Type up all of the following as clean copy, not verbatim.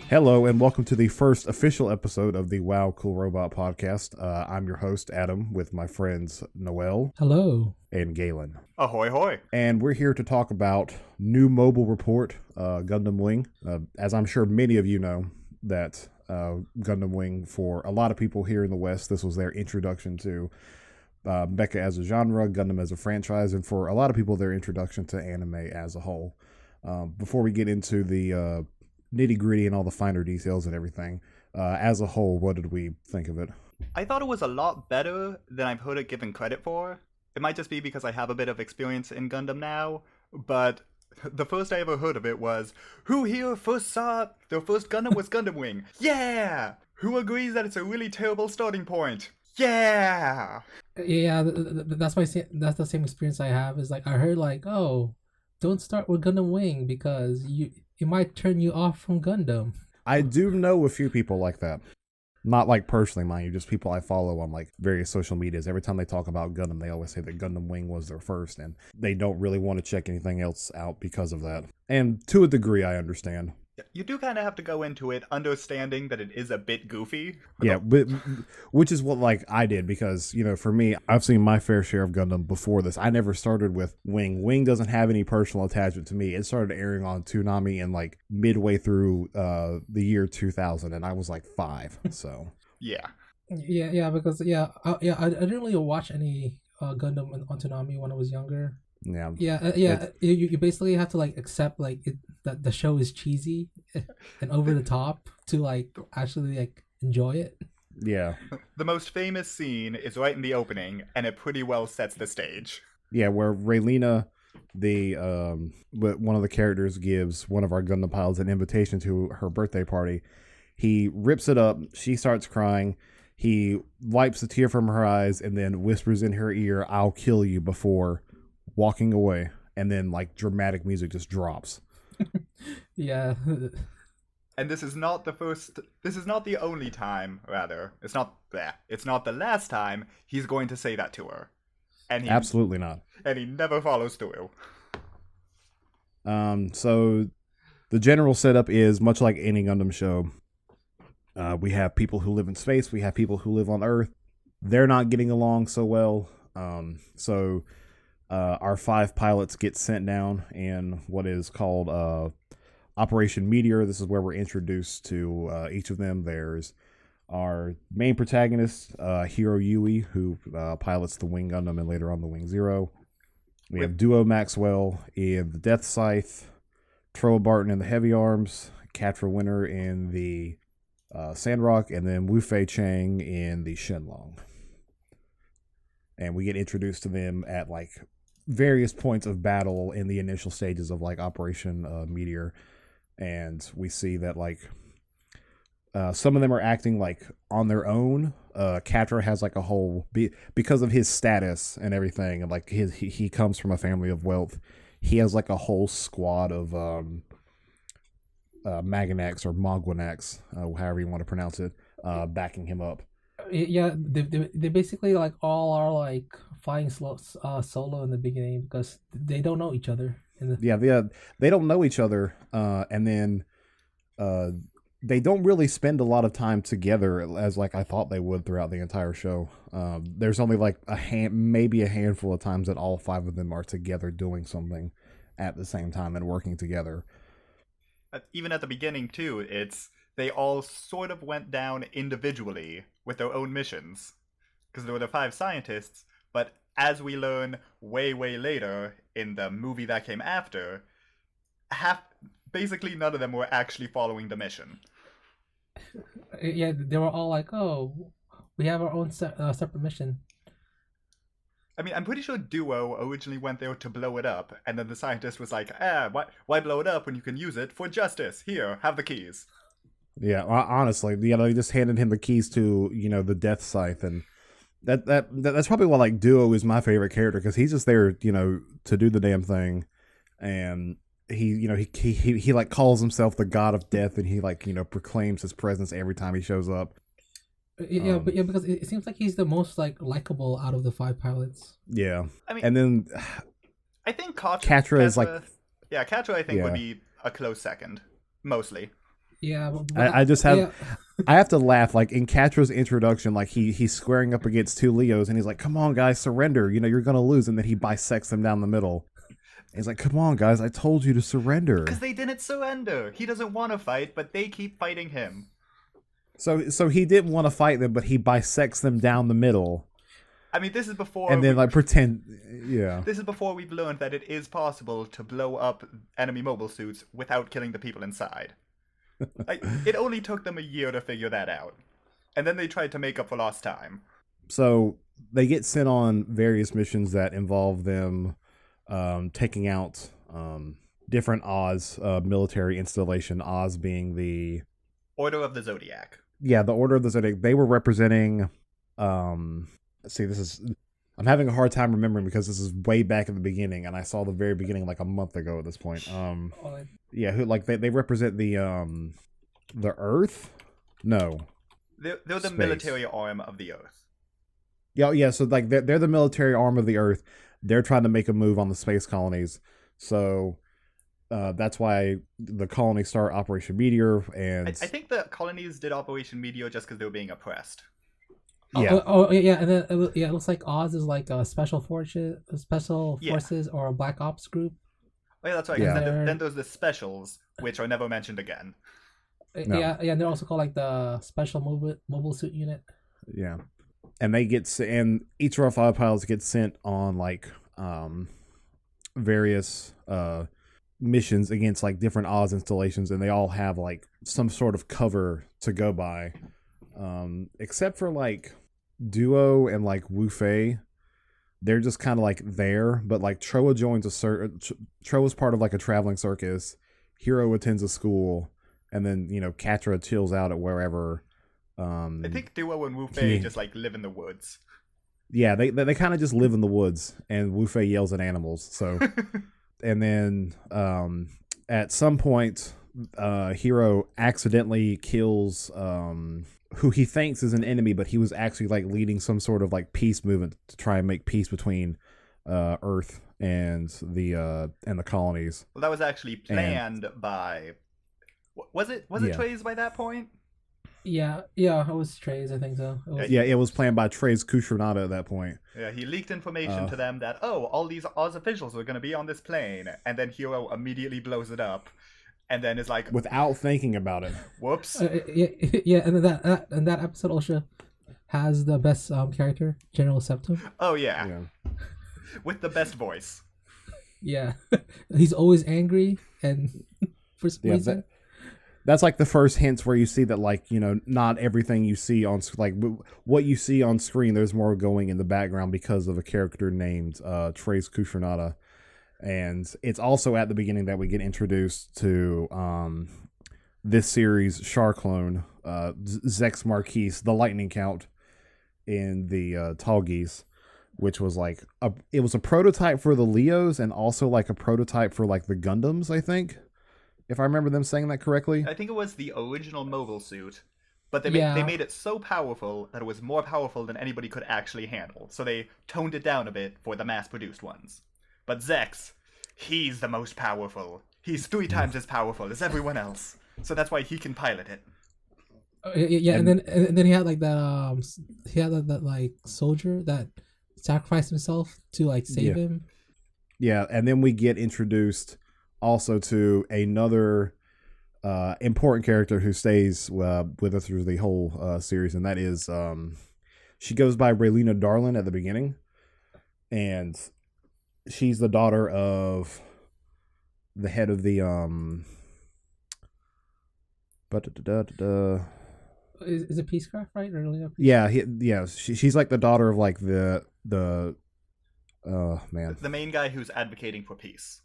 Hello, and welcome to the first official episode of the Wow Cool Robot podcast. I'm your host, Adam, with my friends Noel Hello. and Galen. Ahoy hoy. And we're here to talk about new mobile report, Gundam Wing. As I'm sure many of you know, that Gundam Wing, for a lot of people here in the West, this was their introduction to mecha as a genre, Gundam as a franchise, and for a lot of people, their introduction to anime as a whole. Before we get into the nitty gritty and all the finer details and everything, as a whole, what did we think of it? I thought it was a lot better than I've heard it given credit for. It might just be because I have a bit of experience in Gundam now, but the first I ever heard of it was, who here first saw their first Gundam was Gundam Wing? Yeah! Who agrees that it's a really terrible starting point? Yeah! Yeah, that's that's the same experience I have. Is like I heard like, oh, don't start with Gundam Wing because it might turn you off from Gundam. I do know a few people like that. Not like personally, mind you, just people I follow on like various social medias. Every time they talk about Gundam, they always say that Gundam Wing was their first, and they don't really want to check anything else out because of that. And to a degree, I understand. You do kind of have to go into it understanding that it is a bit goofy. Yeah, but which is what like I did because, you know, for me, I've seen my fair share of Gundam before this. I never started with Wing. Wing doesn't have any personal attachment to me. It started airing on Toonami in like midway through the year 2000, and I was like 5. So Yeah. Yeah, because I didn't really watch any Gundam on Toonami when I was younger. yeah, You basically have to like accept like that the show is cheesy and over the top to like actually like enjoy it. yeah. The most famous scene is right in the opening, and it pretty well sets the stage. Yeah, where Raylina, one of the characters, gives one of our Gundam pilots an invitation to her birthday party. He rips it up. She starts crying. He wipes a tear from her eyes and then whispers in her ear, "I'll kill you," before walking away. And then like dramatic music just drops. Yeah. And this is not the only time, rather. It's not the last time he's going to say that to her. And Absolutely not. And he never follows through. So the general setup is much like any Gundam show. We have people who live in space. We have people who live on Earth. They're not getting along so well. So our 5 pilots get sent down in what is called Operation Meteor. This is where we're introduced to each of them. There's our main protagonist, Hiro Yui, who pilots the Wing Gundam and later on the Wing Zero. We have Duo Maxwell in the Death Scythe, Troa Barton in the Heavy Arms, Catra Winter in the Sandrock, and then Wu Fei Chang in the Shenlong. And we get introduced to them at like various points of battle in the initial stages of like Operation Meteor. And we see that like some of them are acting like on their own. Catra has like a whole, because of his status and everything, and like he comes from a family of wealth. He has like a whole squad of Maganax or Mogwanax, however you want to pronounce it, backing him up. Yeah, they basically like all are like flying solo in the beginning because they don't know each other. They don't know each other, and then they don't really spend a lot of time together as like I thought they would throughout the entire show. There's only like maybe a handful of times that all 5 of them are together doing something at the same time and working together. Even at the beginning too, they all sort of went down individually with their own missions, because there were the 5 scientists, but as we learn way later in the movie that came after, basically none of them were actually following the mission. Yeah, they were all like, oh, we have our own separate mission. I mean, I'm pretty sure Duo originally went there to blow it up, and then the scientist was like, why blow it up when you can use it for justice? Here, have the keys. Yeah, honestly, they just handed him the keys to, the Death Scythe, and that's probably why like Duo is my favorite character, because he's just there, to do the damn thing, and he like calls himself the God of Death, and he like proclaims his presence every time he shows up. Yeah, because it seems like he's the most like likable out of the 5 pilots. Yeah, I mean, and then I think Catra is like, Catra I think would be a close second, mostly. Yeah, I just have yeah. I have to laugh. Like in Catra's introduction, like he's squaring up against two Leos, and he's like, "Come on, guys, surrender. You know you're gonna lose." And then he bisects them down the middle. And he's like, "Come on, guys, I told you to surrender." Because they didn't surrender. He doesn't want to fight, but they keep fighting him. So he didn't want to fight them, but he bisects them down the middle, I mean, this is before. and then like pretend, yeah. This is before we've learned that it is possible to blow up enemy mobile suits without killing the people inside. Like, it only took them a year to figure that out. And then they tried to make up for lost time. So they get sent on various missions that involve them taking out different Oz military installation. Oz being the Order of the Zodiac. the Order of the Zodiac. They were representing. See, I'm having a hard time remembering because this is way back at the beginning, and I saw the very beginning like a month ago at this point. Who like they represent the Earth? No, They're the Space. military arm of the Earth. Yeah. So like they're the military arm of the Earth. They're trying to make a move on the space colonies. So that's why the colonies start Operation Meteor, and I think the colonies did Operation Meteor just because they were being oppressed. yeah, Yeah, and then it looks like Oz is like a special forces, or a black ops group. Oh yeah, that's right. Yeah. Then there's the specials, which are never mentioned again. No. Yeah, and they're also called like the special mobile suit unit. yeah. And they and each of our five pilots get sent on like various missions against like different Oz installations, and they all have like some sort of cover to go by, except for like Duo and like Wu Fei. They're just kind of like there, but like Troa joins Troa's part of like a traveling circus. Hero attends a school, and then Catra chills out at wherever. I think Duo and Wu Fei just like live in the woods. Yeah, they kind of just live in the woods, and Wu Fei yells at animals. So, and then at some point, Hero accidentally kills who he thinks is an enemy, but he was actually like leading some sort of like peace movement to try and make peace between Earth and the colonies. Well, that was actually planned by. Was it Trace by that point? Yeah, it was Trey's, I think so. It was planned by Trey's Kushranada at that point. Yeah, he leaked information to them that, all these Oz officials are going to be on this plane, and then Hero immediately blows it up, and then is like... Without thinking about it. Whoops. Yeah, and that episode also has the best character, General Septum. Oh, yeah. With the best voice. Yeah. He's always angry, and for some reason... That's like the first hints where you see that, like, not everything you see on, like, what you see on screen, there's more going in the background because of a character named Trace Kushranada. And it's also at the beginning that we get introduced to this series' Sharclone, Zex Marquise, the Lightning Count in the Tall Geese, which was like, it was a prototype for the Leos and also like a prototype for like the Gundams, I think. If I remember them saying that correctly. I think it was the original mobile suit, but they made it so powerful that it was more powerful than anybody could actually handle. So they toned it down a bit for the mass-produced ones. But Zex, he's the most powerful. He's 3 times as powerful as everyone else. So that's why he can pilot it. And then he had like that like soldier that sacrificed himself to like save him. Yeah, and then we get introduced also to another important character who stays with us through the whole series, and that is she goes by Raylena Darlin at the beginning, and she's the daughter of the head of the Is it Peacecraft, right? Or yeah, she's like the daughter of like the man, the main guy who's advocating for peace.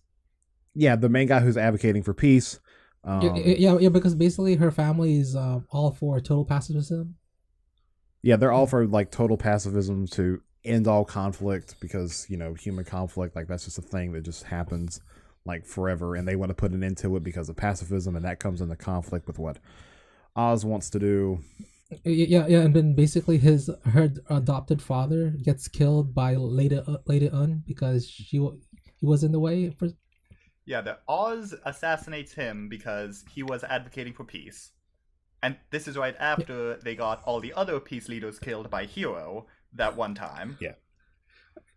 Yeah, the main guy who's advocating for peace. Because basically her family is all for total pacifism. Yeah, they're all for like total pacifism to end all conflict because, human conflict, like that's just a thing that just happens like forever, and they want to put an end to it because of pacifism, and that comes into conflict with what Oz wants to do. Yeah, and then basically her adopted father gets killed by later on because he was in the way for. Yeah, the Oz assassinates him because he was advocating for peace. And this is right after they got all the other peace leaders killed by Hero that one time. Yeah.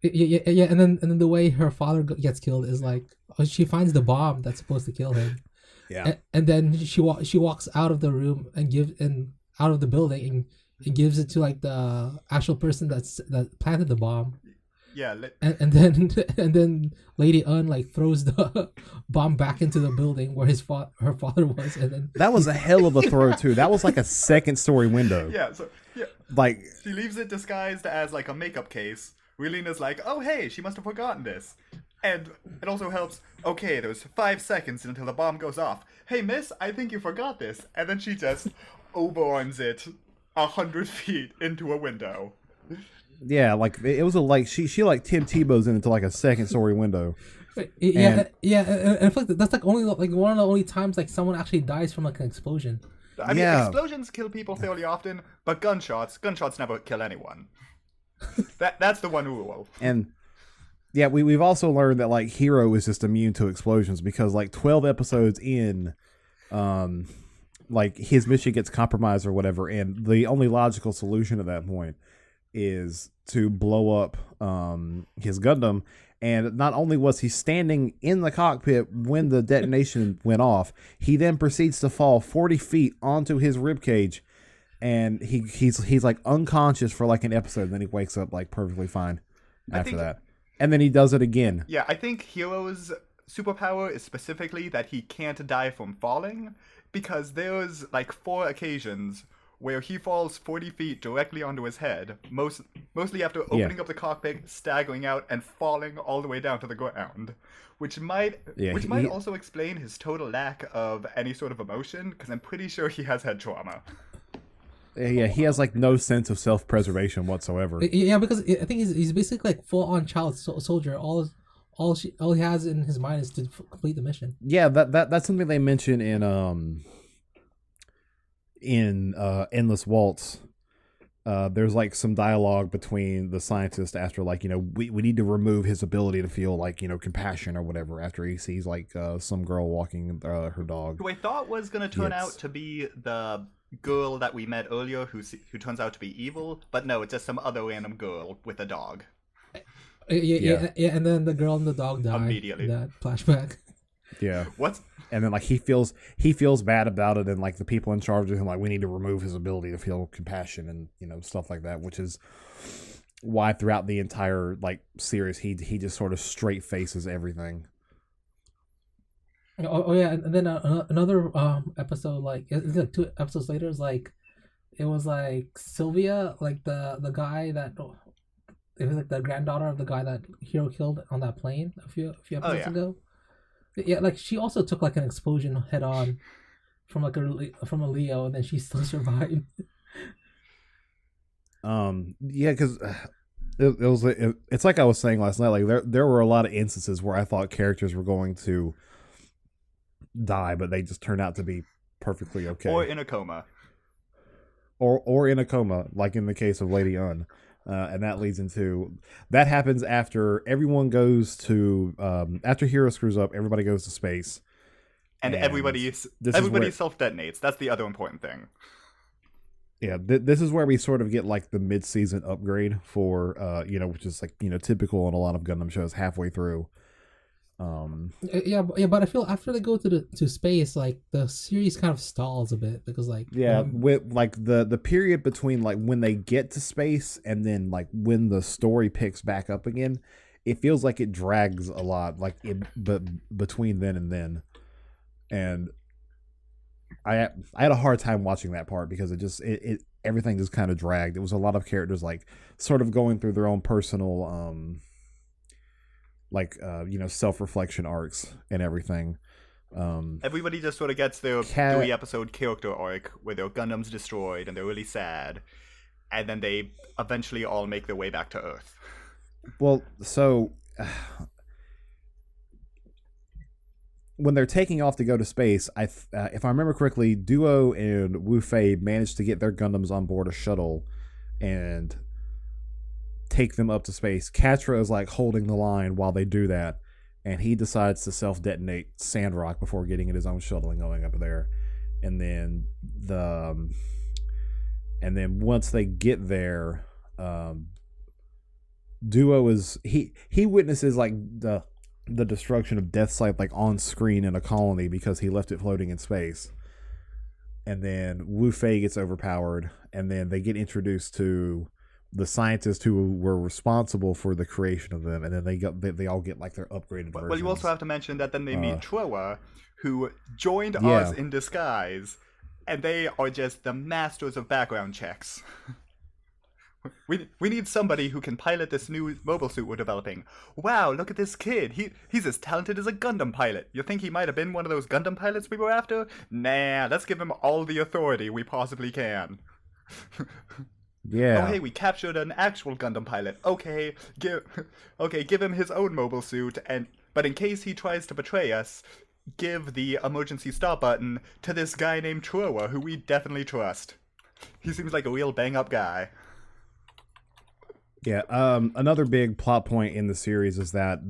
Yeah, and then the way her father gets killed is like she finds the bomb that's supposed to kill him. Yeah. And then she walks out of the room and out of the building and gives it to like the actual person that planted the bomb. Yeah, And then and then Lady Un like throws the bomb back into the building where her father was, and then That was a hell of a throw too. That was like a second story window. yeah, so yeah. Like She leaves it disguised as like a makeup case. Relina's like, oh hey, she must have forgotten this. And it also helps, okay, there's 5 seconds until the bomb goes off. Hey miss, I think you forgot this. And then she just overarms it 100 feet into a window. yeah, like it was she like Tim Tebow's into like a second story window. yeah, and I feel like that's like only like one of the only times like someone actually dies from like an explosion. I mean, Yeah. explosions kill people fairly often, but gunshots never kill anyone. That's the one rule. And yeah, we've also learned that like Hero is just immune to explosions because like 12 episodes in, like his mission gets compromised or whatever, and the only logical solution at that point is to blow up his Gundam. And not only was he standing in the cockpit when the detonation went off, he then proceeds to fall 40 feet onto his ribcage, and he's like unconscious for like an episode. Then he wakes up like perfectly fine after that, and then he does it again. Yeah, I think Hero's superpower is specifically that he can't die from falling, because there's like 4 occasions where he falls 40 feet directly onto his head, mostly after opening up the cockpit, staggering out, and falling all the way down to the ground, which might also explain his total lack of any sort of emotion, because I'm pretty sure he has had trauma. Yeah, he has like no sense of self-preservation whatsoever. Yeah, because I think he's basically like full on child soldier. All he has in his mind is to complete the mission. Yeah, that's something they mention in Endless Waltz. There's like some dialogue between the scientist after like, you know, we need to remove his ability to feel like, you know, compassion or whatever after he sees like some girl walking her dog. Who I thought was going to turn out to be the girl that we met earlier who turns out to be evil, but no, it's just some other random girl with a dog. Yeah, and then the girl and the dog die immediately. In that flashback. Yeah. What? And then like he feels bad about it, and like the people in charge of him like, we need to remove his ability to feel compassion and, you know, stuff like that, which is why throughout the entire like series he just sort of straight faces everything. Oh yeah, and then another episode, like it's like 2 episodes later, is like it was like Sylvia, like the guy that it was like the granddaughter of the guy that Hero killed on that plane a few episodes ago. Yeah, like she also took like an explosion head on from like from a Leo, and then she still survived. Yeah, because it's like I was saying last night. Like there were a lot of instances where I thought characters were going to die, but they just turned out to be perfectly okay, or in a coma, or in a coma, like in the case of Lady Un. And that leads into that happens after everyone goes to after Hero screws up, everybody goes to space, and everybody self detonates. That's the other important thing. Yeah, this is where we sort of get like the mid-season upgrade for you know, which is like, you know, typical in a lot of Gundam shows halfway through. Yeah, but I feel after they go to space, like the series kind of stalls a bit because like with like the period between like when they get to space and then like when the story picks back up again, it feels like it drags a lot, like between then and then, and I had a hard time watching that part because it everything just kind of dragged. It was a lot of characters like sort of going through their own personal you know, self-reflection arcs and everything. Everybody just sort of gets their 3-episode character arc where their Gundam's destroyed and they're really sad, and then they eventually all make their way back to Earth. Well, so when they're taking off to go to space, if I remember correctly, Duo and Wu Fei managed to get their Gundams on board a shuttle and take them up to space. Catra is like holding the line while they do that, and he decides to self-detonate Sandrock before getting in his own shuttle and going up there. And then once they get there, Duo is he witnesses like the destruction of Death Sight like on screen in a colony because he left it floating in space. And then Wu Fei gets overpowered, and then they get introduced to the scientists who were responsible for the creation of them, and then they all get like their upgraded versions. Well, you also have to mention that then they meet Troa, who joined Oz in disguise, and they are just the masters of background checks. We need somebody who can pilot this new mobile suit we're developing. Wow, look at this kid. He's as talented as a Gundam pilot. You think he might have been one of those Gundam pilots we were after? Nah, let's give him all the authority we possibly can. Yeah. Oh, hey, we captured an actual Gundam pilot. Okay, give him his own mobile suit, but in case he tries to betray us, give the emergency stop button to this guy named Troa, who we definitely trust. He seems like a real bang-up guy. Yeah, another big plot point in the series is that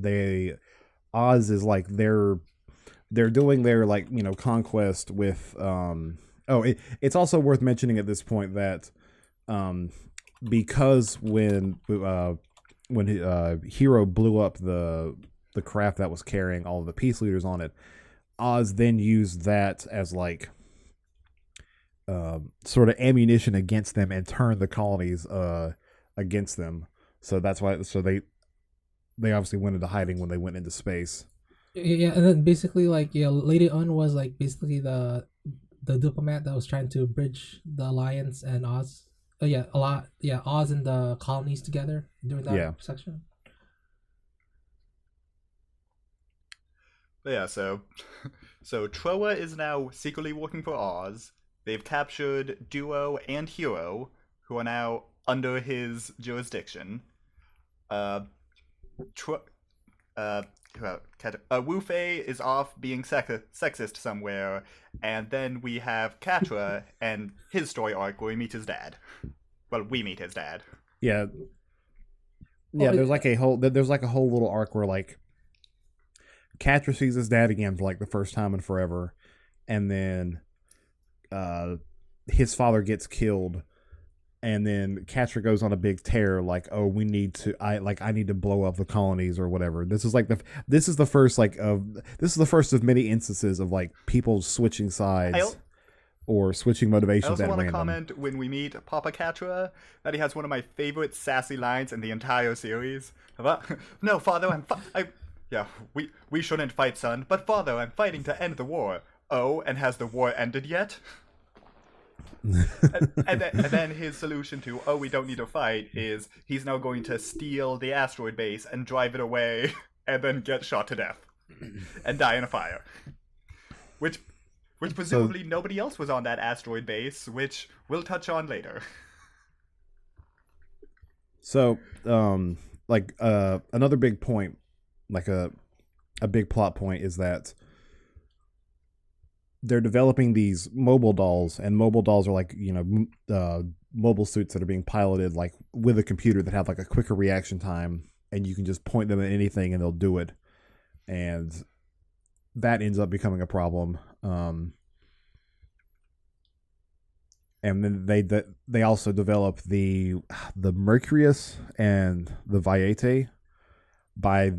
Oz is like they're doing their like, you know, conquest with it's also worth mentioning at this point that because when Hero blew up the craft that was carrying all of the peace leaders on it, Oz then used that as like sort of ammunition against them and turned the colonies against them. So that's why. So they obviously went into hiding when they went into space. Yeah, and then basically like Lady Un was like basically the diplomat that was trying to bridge the alliance and Oz. Oz and the colonies together during that section. Yeah, so Troa is now secretly working for Oz. They've captured Duo and Hero, who are now under his jurisdiction. Wu Fei is off being sexist somewhere, and then we have Catra and his story arc where we meet his dad. Well, we meet his dad. Yeah. Yeah, there's like a whole little arc where like Catra sees his dad again for like the first time in forever, and then his father gets killed. And then Catra goes on a big tear, like, "Oh, I need to blow up the colonies or whatever." This is the first of many instances of like people switching sides or switching motivations. I also want to comment when we meet Papa Catra that he has one of my favorite sassy lines in the entire series. No, Father, we shouldn't fight, son. But Father, I'm fighting to end the war. Oh, and has the war ended yet? and then his solution to, oh, we don't need to fight, is he's now going to steal the asteroid base and drive it away and then get shot to death and die in a fire. Which presumably nobody else was on that asteroid base, which we'll touch on later. So, another big point, like a big plot point is that they're developing these mobile dolls, and mobile dolls are like, you know, mobile suits that are being piloted like with a computer that have like a quicker reaction time, and you can just point them at anything and they'll do it. And that ends up becoming a problem. And then they also develop the Mercurius and the Vaiete by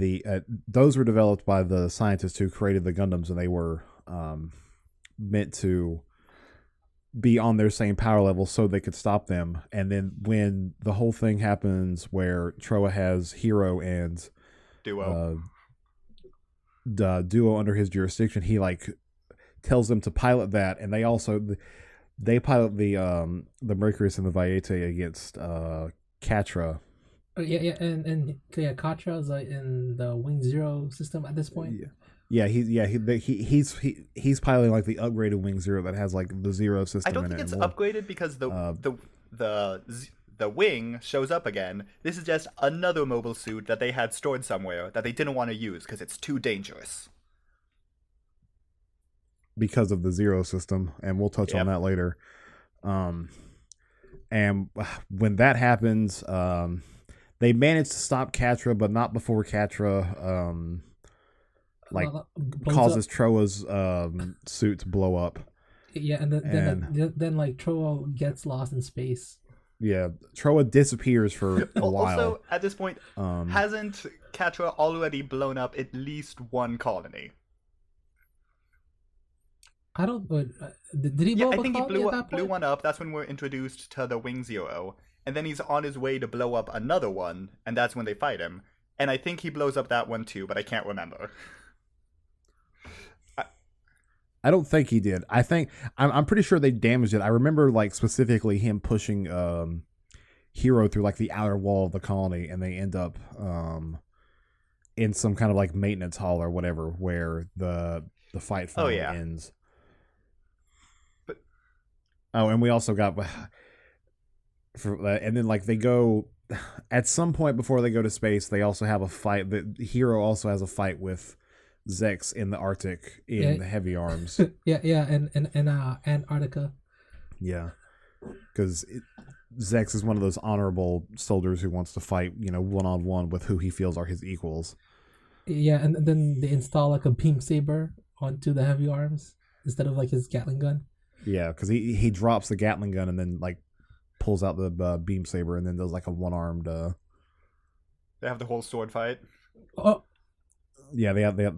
those were developed by the scientists who created the Gundams, and they were meant to be on their same power level so they could stop them. And then when the whole thing happens where Troa has Hero and Duo under his jurisdiction, he like tells them to pilot that, and they pilot the Mercurius and the Vaiete against Catra. Catra is like in the Wing Zero system at this point. He's piloting like the upgraded Wing Zero that has like the Zero system. I don't think it's upgraded because the Wing shows up again. This is just another mobile suit that they had stored somewhere that they didn't want to use because it's too dangerous. Because of the Zero system, and we'll touch on that later. And when that happens, they manage to stop Catra, but not before Catra like blows causes up. Troa's suit to blow up. Yeah, and then like Troa gets lost in space. Yeah, Troa disappears for a while. Also, at this point, hasn't Catra already blown up at least one colony? I don't. Did he blow Yeah, up I think a he colony blew at that blew point? one up. That's when we're introduced to the Wing Zero, and then he's on his way to blow up another one, and that's when they fight him. And I think he blows up that one too, but I can't remember. I don't think he did. I'm pretty sure they damaged it. I remember like specifically him pushing Hero through like the outer wall of the colony, and they end up in some kind of like maintenance hall or whatever where the fight finally ends. But and we also got and then like they go at some point before they go to space. They also have a fight. The Hero also has a fight with Zex in the Arctic in the heavy arms. and Antarctica. Yeah, because Zex is one of those honorable soldiers who wants to fight, one-on-one with who he feels are his equals. Yeah, and then they install like a beam saber onto the heavy arms instead of like his Gatling gun. Yeah, because he drops the Gatling gun and then like pulls out the beam saber and then does like a one-armed. they have the whole sword fight. Oh. Yeah, they have the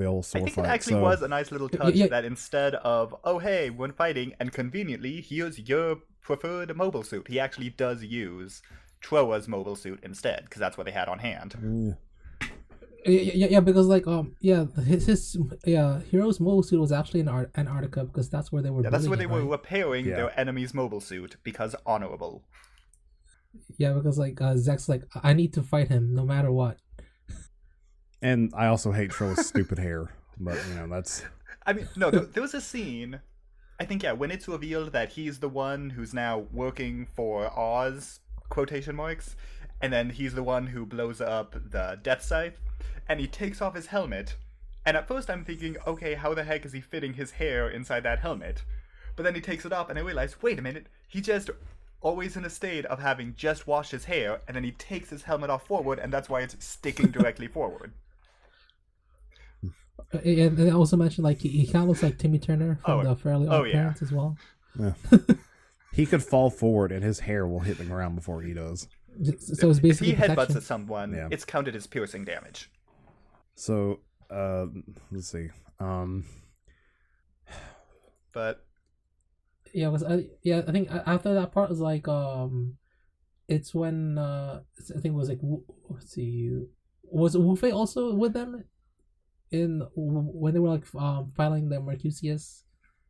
whole sword fight. I think it actually was a nice little touch that instead of, oh hey, we're fighting, and conveniently, here's your preferred mobile suit, he actually does use Troa's mobile suit instead, because that's what they had on hand. Yeah, because like his Hero's mobile suit was actually in Antarctica because that's where they were. Yeah, that's where they were right? repairing their enemy's mobile suit because honorable. Yeah, because like Zek's like, I need to fight him no matter what. And I also hate Troa's stupid hair, but that's. I mean, no, there was a scene. I think when it's revealed that he's the one who's now working for Oz quotation marks, and then he's the one who blows up the Death Scythe, and he takes off his helmet. And at first I'm thinking, okay, how the heck is he fitting his hair inside that helmet? But then he takes it off, and I realize, wait a minute, he just always in a state of having just washed his hair, and then he takes his helmet off forward, and that's why it's sticking directly forward. And I also mentioned like he kind of looks like Timmy Turner from the Fairly Odd Parents as well. Yeah. He could fall forward and his hair will hit the ground before he does. So it's basically if he headbutts at someone, it's counted as piercing damage. So let's see. But I think after that part was like it's when I think it was like, let's see, was Wu Fei also with them in when they were like filing the Mercutius?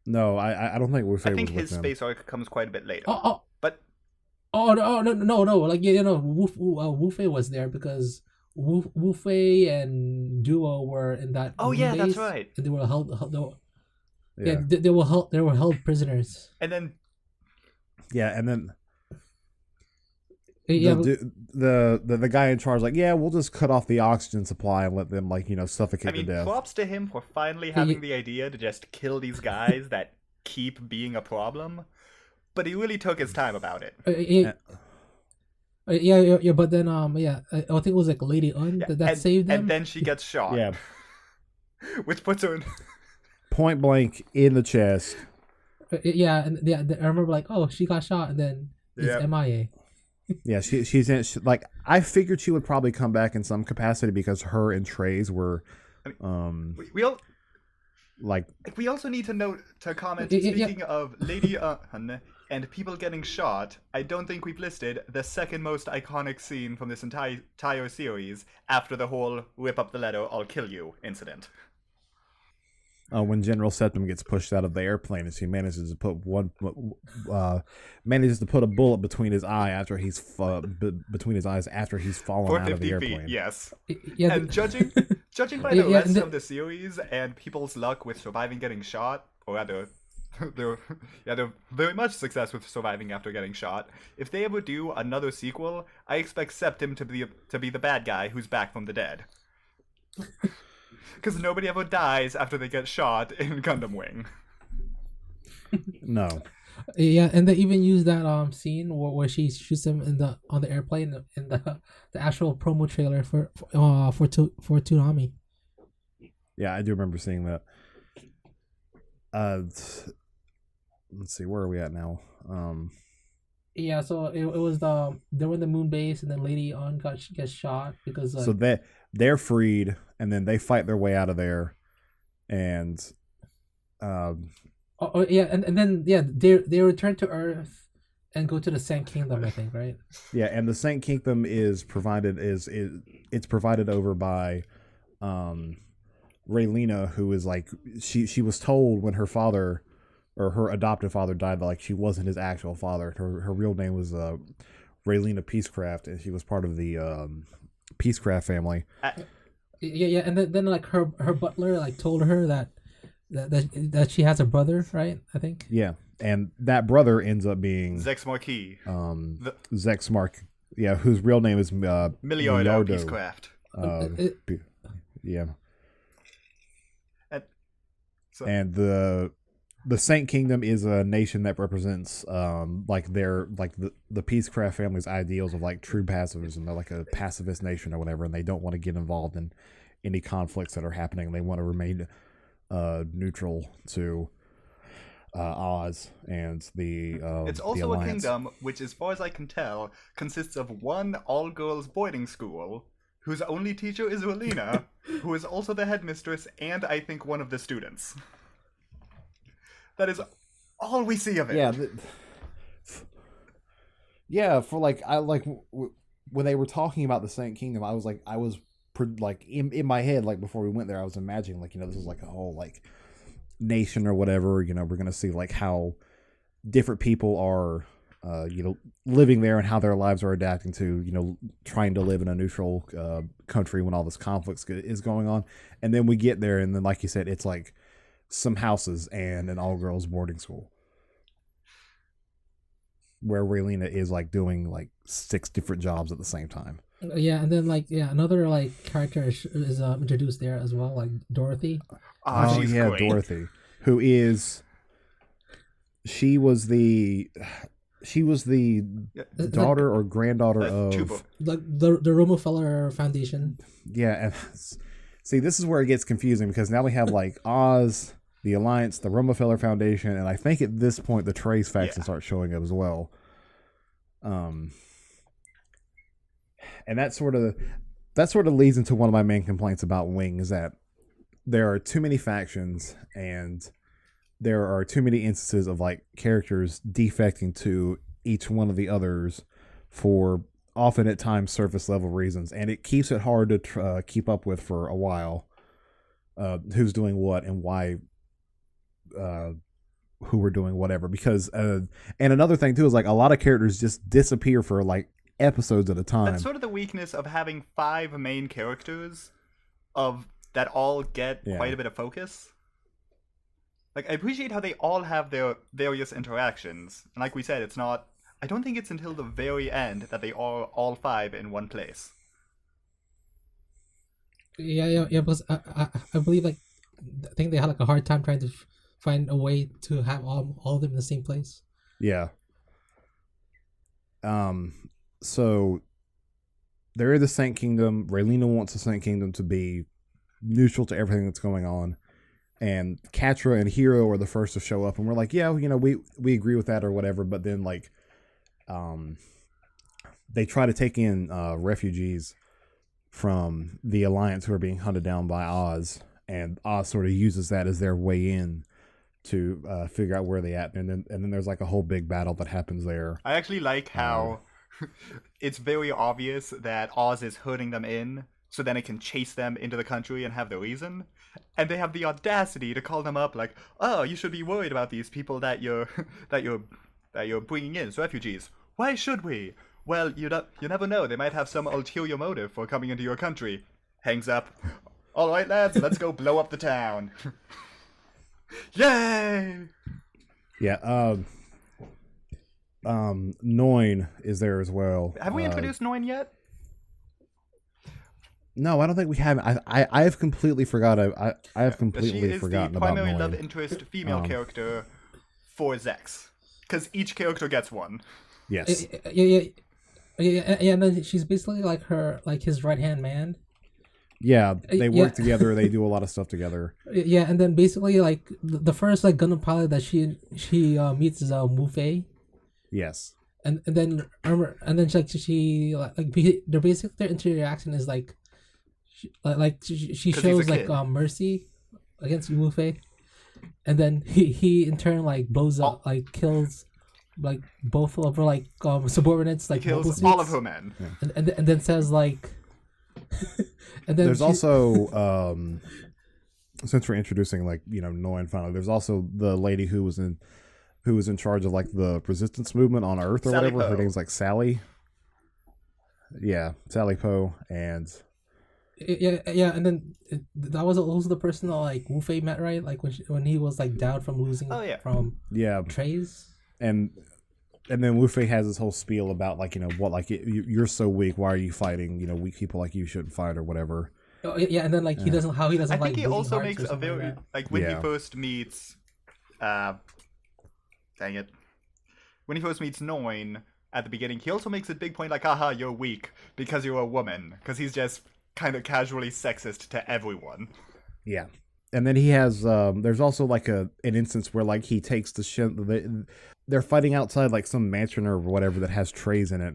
No, I don't think Wu Fei was with them. I think his space arc comes quite a bit later. But no, like Wu Fei was there because Wu Fei and Duo were in that. Oh yeah, base, that's right. And they were held. They were held prisoners. And then. Yeah, and then. Yeah, the guy in charge, like, yeah, we'll just cut off the oxygen supply and let them, like, suffocate to death. Props to him for finally having the idea to just kill these guys that keep being a problem. But he really took his time about it. But then, I think it was like Lady Un that saved them. And then she gets shot. Yeah. Which puts her in... point blank in the chest. I remember like, oh, she got shot, and then it's MIA. Yeah, she's in. Like, I figured she would probably come back in some capacity because her and Trey's were, we also need to note to comment. Speaking of Lady Un and people getting shot, I don't think we've listed the second most iconic scene from this entire series after the whole "rip up the letter, I'll kill you" incident. When General Septim gets pushed out of the airplane, and she manages to put a bullet between his eye after he's between his eyes after he's fallen out of the airplane. Feet, yes. Yeah, and judging by the rest of the series and people's luck with surviving getting shot, or rather, they're very much success with surviving after getting shot. If they ever do another sequel, I expect Septim to be the bad guy who's back from the dead. Because nobody ever dies after they get shot in Gundam Wing. No. Yeah, and they even use that scene where she shoots him on the airplane in the actual promo trailer for Toonami. Yeah, I do remember seeing that. Let's see, where are we at now? Yeah, so it was they were in the moon base, and then Lady On gets shot because So they're freed, and then they fight their way out of there, and yeah, and then yeah, they return to Earth and go to the Sand Kingdom, I think, right? yeah, and the Saint Kingdom is it's provided over by Raylena, who is like she was told when her father or her adopted father died that like she wasn't his actual father. Her real name was Raylena Peacecraft, and she was part of the Peacecraft family. Yeah, and then like her butler like told her that she has a brother, right? I think. Yeah, and that brother ends up being Zex Marquis. Zex Mark. Yeah, whose real name is Miliardo Peacecraft. Yeah. So, and the Saint Kingdom is a nation that represents like the Peacecraft family's ideals of like true pacifism. They're like a pacifist nation or whatever, and they don't want to get involved in any conflicts that are happening. They want to remain neutral to Oz and the it's also the a Alliance. kingdom which, as far as I can tell, consists of one all-girls boarding school whose only teacher is Raylena, who is also the headmistress and I think one of the students. That is all we see of it. Yeah, yeah. For like, when they were talking about the Saint Kingdom, I was in my head, like before we went there, I was imagining like, this is like a whole like nation or whatever. We're gonna see like how different people are, living there and how their lives are adapting to trying to live in a neutral country when all this conflict is going on. And then we get there, and then like you said, it's like some houses and an all-girls boarding school where Raylena is like doing like 6 different jobs at the same time. Yeah, and then like another like character is introduced there as well, like Dorothy. She's great. Dorothy, who is she was the daughter or granddaughter of the Rockefeller Foundation. Yeah, and see, this is where it gets confusing because now we have like Oz, the Alliance, the Rockefeller Foundation, and I think at this point the Trace faction starts showing up as well. And that sort of leads into one of my main complaints about Wing, is that there are too many factions and there are too many instances of like characters defecting to each one of the others for often at times surface level reasons, and it keeps it hard to keep up with for a while. Who's doing what and why, who are doing whatever, because and another thing too is like a lot of characters just disappear for like episodes at a time. That's sort of the weakness of having 5 main characters that all get quite a bit of focus. Like, I appreciate how they all have their various interactions, and like we said, I don't think it's until the very end that they are all 5 in one place. Yeah. Because I believe I think they had like a hard time trying to find a way to have all of them in the same place. Yeah. So there is the Saint Kingdom. Raylena wants the Saint Kingdom to be neutral to everything that's going on, and Catra and Hero are the first to show up, and we're like, yeah, we agree with that or whatever. But then like, they try to take in refugees from the Alliance who are being hunted down by Oz, and Oz sort of uses that as their way in to figure out where they at, and then there's like a whole big battle that happens there. I actually like how it's very obvious that Oz is herding them in so then it can chase them into the country and have the reason, and they have the audacity to call them up like, oh, you should be worried about these people that you're bringing in as refugees. Why should we? Well, you never know. They might have some ulterior motive for coming into your country. Hangs up. All right, lads, let's go blow up the town. Yay! Yeah. Noin is there as well. Have we introduced Noin yet? No, I don't think we have. I have completely forgot. I have completely forgotten about Noin. She is the primary love interest female character for Zex, because each character gets one. Yes. Yeah. And then she's basically like his right hand man. Yeah, they work Yeah. together. They do a lot of stuff together. Yeah, and then basically like the first like Gundam pilot that she meets is Wu Fei, Yes. and then I remember, and then she like their basic their interaction is like she 'Cause he's a shows like kid. mercy against Wu Fei, and then he in turn like blows up like kills like both of her like subordinates like He mobile kills all of suits, her men. and then says like and then There's she- also since we're introducing like Noi and finally, there's also the lady who was in charge of like the resistance movement on Earth or Sally whatever. Her Poe. name's like Sally. Yeah, Sally Poe, and yeah, and then that was also the person that like Wu Fei met, right? Like when he was like down from losing Oh, yeah. from yeah, Trays. and then Wu Fei has this whole spiel about like what like you're so weak. Why are you fighting? Weak people like you shouldn't fight or whatever. Oh, yeah, and then like he doesn't I like think he bleeding also hearts makes or a something very like that. like when Yeah. he first meets dang it. When he first meets Noin at the beginning, he also makes a big point like, haha, you're weak because you're a woman. Because he's just kind of casually sexist to everyone. Yeah. And then he has there's also like an instance where like he takes the Shin, they're fighting outside like some mansion or whatever that has trays in it,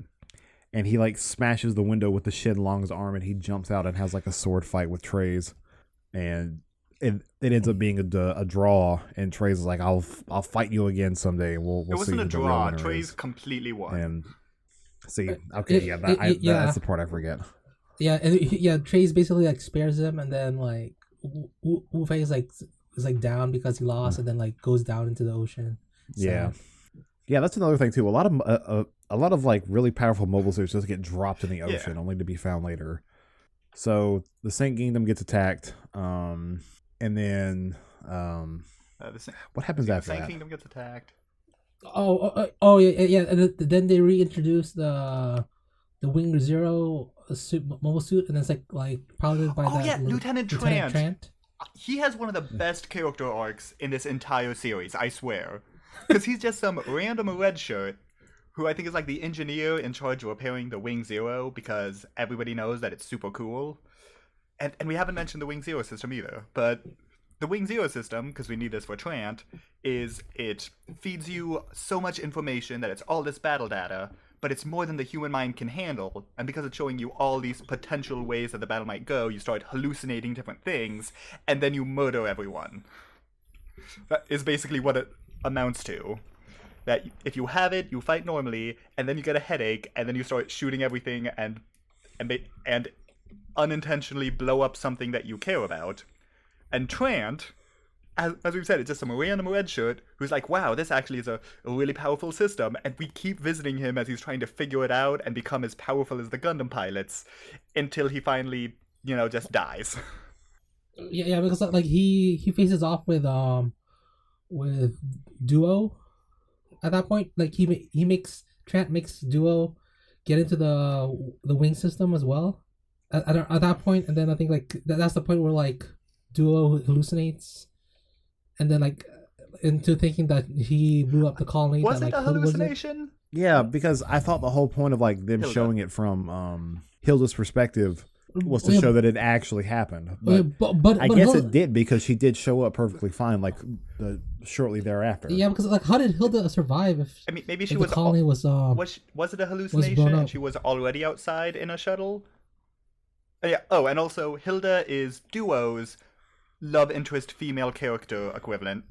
and he like smashes the window with the Shin Long's arm, and he jumps out and has like a sword fight with Trays, and it ends up being a draw, and Trays is like, I'll fight you again someday, and we'll It see wasn't who a the real draw. winner Trays is. completely won. And see, okay, it- yeah, yeah. that's the part I forget. Yeah, and Trays basically like spares him, and then like Wu Fei is like down because he lost, and then like goes down into the ocean. So, Yeah, that's another thing too. A lot of like really powerful mobile suits just get dropped in the Yeah. ocean, only to be found later. So the Saint Kingdom gets attacked, and then what happens the after Saint that? Kingdom gets attacked. Oh yeah, and then they reintroduce the Wing Zero suit, mobile suit, and it's like piloted by Oh, that yeah, Lieutenant Trant. Trant. He has one of the best character arcs in this entire series, I swear. Because he's just some random red shirt who I think is like the engineer in charge of repairing the Wing Zero because everybody knows that it's super cool. And we haven't mentioned the Wing Zero system either, but the Wing Zero system, because we need this for Trant, is it feeds you so much information that it's all this battle data, but it's more than the human mind can handle, and because it's showing you all these potential ways that the battle might go, you start hallucinating different things, and then you murder everyone. That is basically what it amounts to. That if you have it, you fight normally, and then you get a headache, and then you start shooting everything and unintentionally blow up something that you care about. And Trant, as we've said, it's just some random red shirt who's like, wow, this actually is a really powerful system, and we keep visiting him as he's trying to figure it out and become as powerful as the Gundam pilots until he finally, just dies. Yeah, because like he faces off with Duo at that point. Like Trant makes Duo get into the Wing system as well at that point, and then I think like that's the point where like Duo hallucinates, and then like into thinking that he blew up the colony. Was that, it like, a hallucination? Yeah, because I thought the whole point of like them Hilda. showing it from Hilda's perspective was to show that it actually happened. But but I guess it did because she did show up perfectly fine like shortly thereafter. Yeah, because like how did Hilda survive if I mean, maybe she if was. the colony was Was it a hallucination blown and up. she was already outside in a shuttle? Yeah. Oh, and also Hilda is Duo's love interest female character equivalent.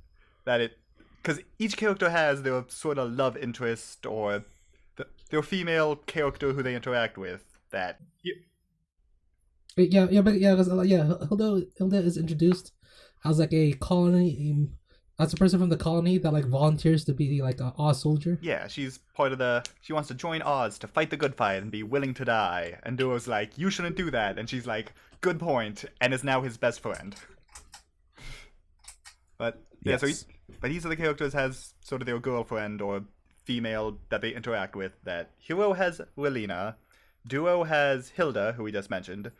Because each character has their sort of love interest or their female character who they interact with. But Hilda is introduced as like a colony, as a person from the colony that like volunteers to be like a Oz soldier. Yeah, she's part of she wants to join Oz to fight the good fight and be willing to die. And Duo's like, you shouldn't do that. And she's like, good point, and is now his best friend. But yeah, Yes. but these are the characters has sort of their girlfriend or female that they interact with. That Hero has Relina, Duo has Hilda, who we just mentioned,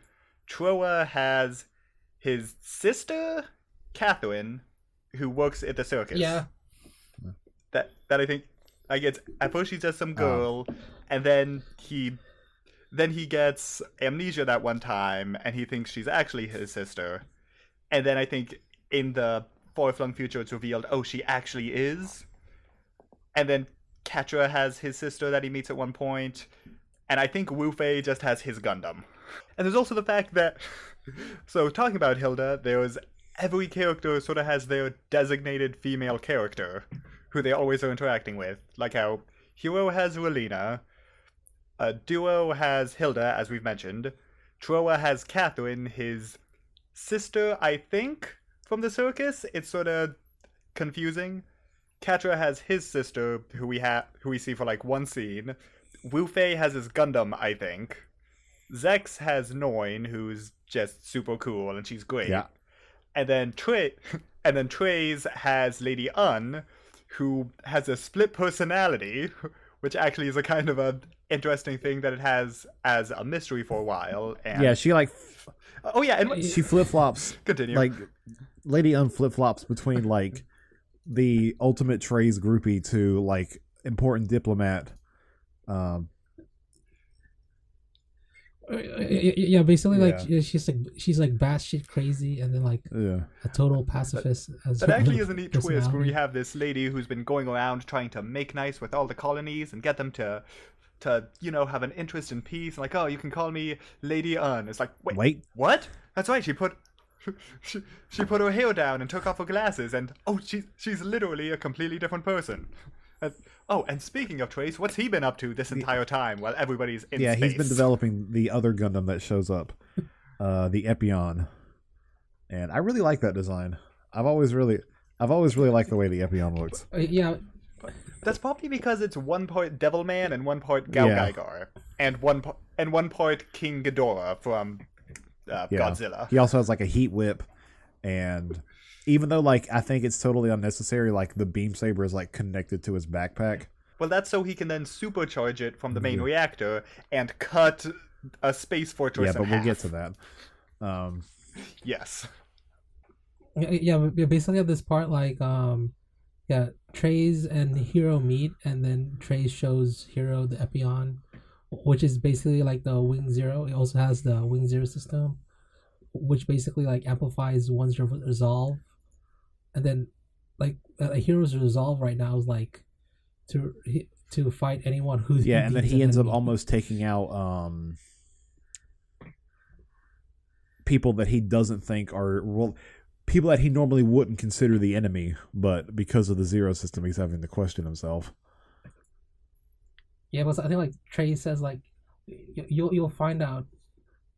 Troa has his sister Catherine, who works at the circus. Yeah. That I think, I guess at first she's just some girl, and then he then he gets amnesia that one time, and he thinks she's actually his sister. And then I think in the far-flung future, it's revealed, oh, she actually is. And then Ketra has his sister that he meets at one point. And I think Wu Fei just has his Gundam. And there's also the fact that... So, talking about Hilda, every character sort of has their designated female character who they always are interacting with. Like how Hero has Relina, Duo has Hilda, as we've mentioned. Troa has Catherine, his sister, I think, from the circus. It's sort of confusing. Katra has his sister, who we see for like one scene. Wu Fei has his Gundam, I think. Zex has Noin, who's just super cool, and she's great. Yeah. And then Trey's has Lady Un, who has a split personality, which actually is a kind of a interesting thing that it has as a mystery for a while. And Yeah, she like oh yeah, and she flip flops. Continue. Like Lady Un flip flops between like the ultimate Trey's groupie to like important diplomat. Yeah, basically, like she's like batshit crazy, and then like a total pacifist. That actually is a neat twist where we have this lady who's been going around trying to make nice with all the colonies and get them to have an interest in peace. Like, oh, you can call me Lady Un. It's like, wait, what? That's right. She put her hair down and took off her glasses, and she's literally a completely different person. And speaking of Trace, what's he been up to this entire time while everybody's in space? Yeah, he's been developing the other Gundam that shows up, the Epion, and I really like that design. I've always really liked the way the Epion looks. Yeah, that's probably because it's one part Devilman and one part Gao Gaigar, and one part King Ghidorah from Godzilla. He also has like a heat whip, and even though like I think it's totally unnecessary, like the beam saber is like connected to his backpack. Well, that's so he can then supercharge it from the main reactor and cut a space fortress. Yeah, but in we'll half. get to that. Yes. Yeah. Basically, at this part, like, Trey's and Hero meet, and then Trey shows Hero the Epion, which is basically like the Wing Zero. It also has the Wing Zero system, which basically like amplifies one's resolve. And then, like, a hero's resolve right now is like to fight anyone who's and then he ends up almost taking out people that he doesn't think are people that he normally wouldn't consider the enemy, but because of the Zero system, he's having to question himself. Yeah, but I think like Trey says like you'll find out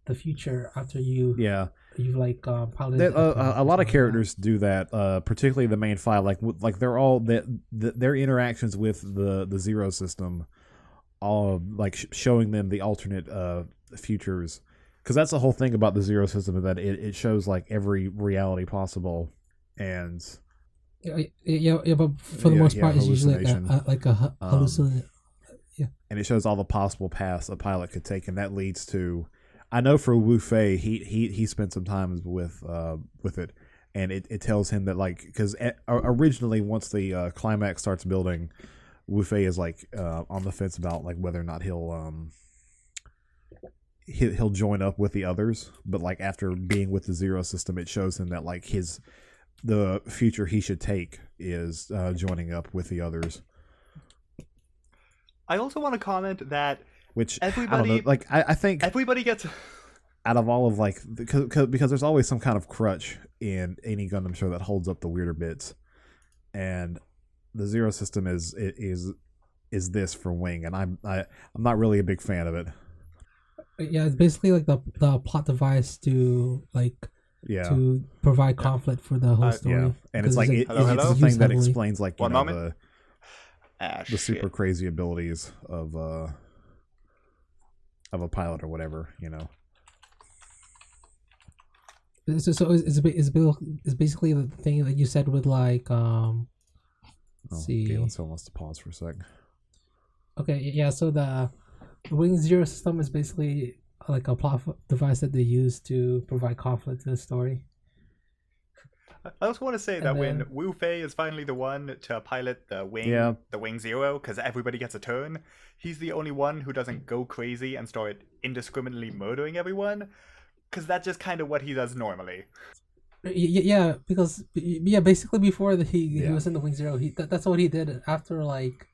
the future after you like piloted. A lot of characters do that, particularly the main five. Like they're all their interactions with the Zero system, all like showing them the alternate futures. Because that's the whole thing about the Zero system, is that it shows like every reality possible, and but for the most part, it's usually like a hallucination. And it shows all the possible paths a pilot could take, and that leads to. I know for Wu Fei, he spent some time with it, and it tells him that like because originally once the climax starts building, Wu Fei is like on the fence about like whether or not he'll join up with the others, but like after being with the Zero system, it shows him that like the future he should take is joining up with the others. I also want to comment that. Which everybody, I don't know, like I think everybody gets out of all of like because there's always some kind of crutch in any Gundam show that holds up the weirder bits, and the Zero system is this for Wing, and I'm not really a big fan of it. Yeah, it's basically like the plot device to to provide conflict for the whole story. And it's like it's the thing that explains like the super crazy abilities of a pilot or whatever, So it's basically the thing that you said with like see. Galen still wants to pause for a sec. Okay, yeah. So the Wing Zero system is basically like a plot device that they use to provide conflict to the story. I also want to say that And when then- Wu Fei is finally the one to pilot the Wing, Yeah. the Wing Zero, because everybody gets a turn, he's the only one who doesn't go crazy and start indiscriminately murdering everyone, because that's just kind of what he does normally. Yeah, because basically before he Yeah. was in the Wing Zero, that's what he did after like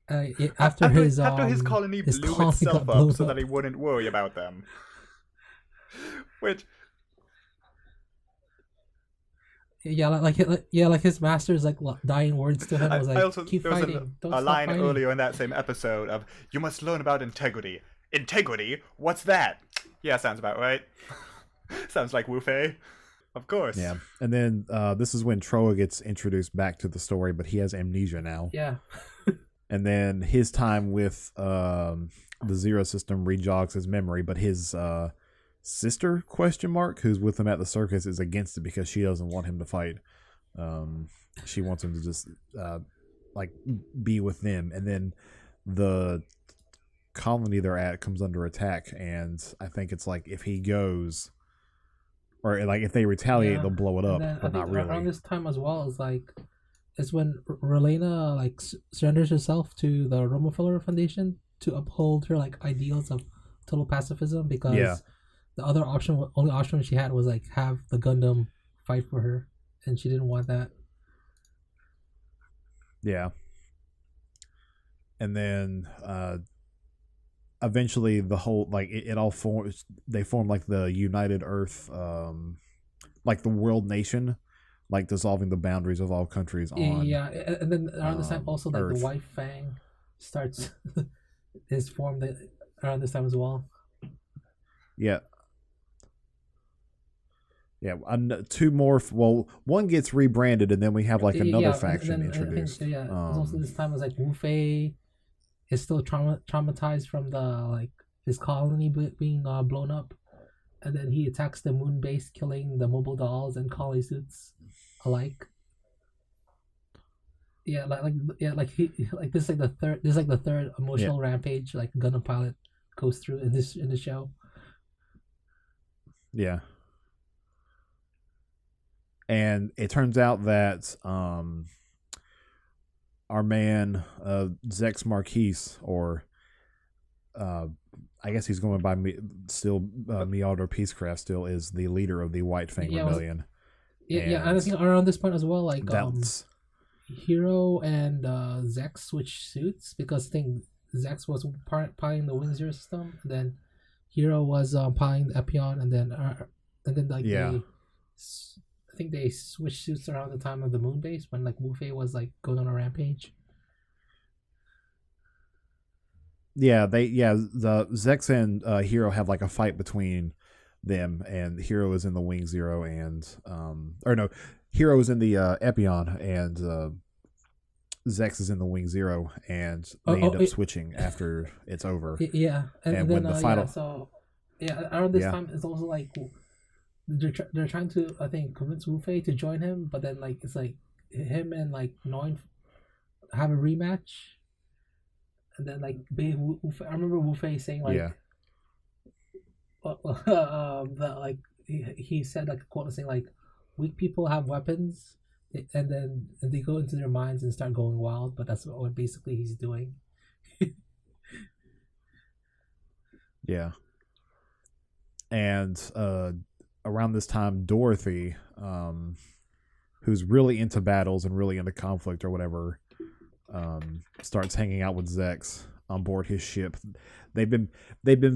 after After his colony his blew colony itself got up blown so that up. he wouldn't worry about them. Which, like his master's like dying words to him was like, I also keep there was fighting, don't a stop line fighting. earlier in that same episode of "You must learn about integrity." Integrity? What's that? Yeah, sounds about right. Sounds like Wu Fei. Of course. Yeah, and then this is when Troa gets introduced back to the story, but he has amnesia now. Yeah. And then his time with the Zero System rejogs his memory, but his sister who's with him at the circus is against it because she doesn't want him to fight. She wants him to just like be with them, and then the colony they're at comes under attack, and I think it's like if he goes, or like if they retaliate, they'll blow it up, Then but not really. around this time as well is when Relena like surrenders herself to the Romofeller Foundation to uphold her like ideals of total pacifism, because the only option she had was like have the Gundam fight for her, and she didn't want that. Yeah. And then eventually the whole like it all forms. They form like the United Earth, like the world nation, like dissolving the boundaries of all countries on. Yeah, and then around this time also like Earth. the White Fang starts is formed around this time as well. Yeah. Yeah, two more. Well, one gets rebranded, and then we have like another faction introduced. I think, also this time was like Wu Fei is still traumatized from the like his colony being blown up, and then he attacks the moon base, killing the mobile dolls and colony suits alike. Yeah, he like this is like the third emotional rampage like Gundam pilot goes through in the show. Yeah. And it turns out that our man Zex Marquise, or I guess he's going by Meowder Peacecraft, still is the leader of the White Fang Rebellion. And I think around this point as well, like that's Hero and Zex switch suits, because I think Zex was piloting the Wing Zero system, and then Hero was piloting the Epion, and then like I think they switched suits around the time of the moon base when like Wu Fei was like going on a rampage. Yeah, the Zex and Hero have like a fight between them, and Hero is in the Wing Zero, and Hero is in the Epion, and Zex is in the Wing Zero, and they end up switching after it's over. Yeah, and when then the final around this time it's also like they're trying to, I think, convince Wu Fei to join him, but then like it's like him and like Noin have a rematch, and then like I remember Wu Fei saying like, that like he said like a quote saying like, weak people have weapons, and then they go into their minds and start going wild, but that's what basically he's doing. Yeah. And around this time, Dorothy, who's really into battles and really into conflict or whatever, starts hanging out with Zex on board his ship. They've been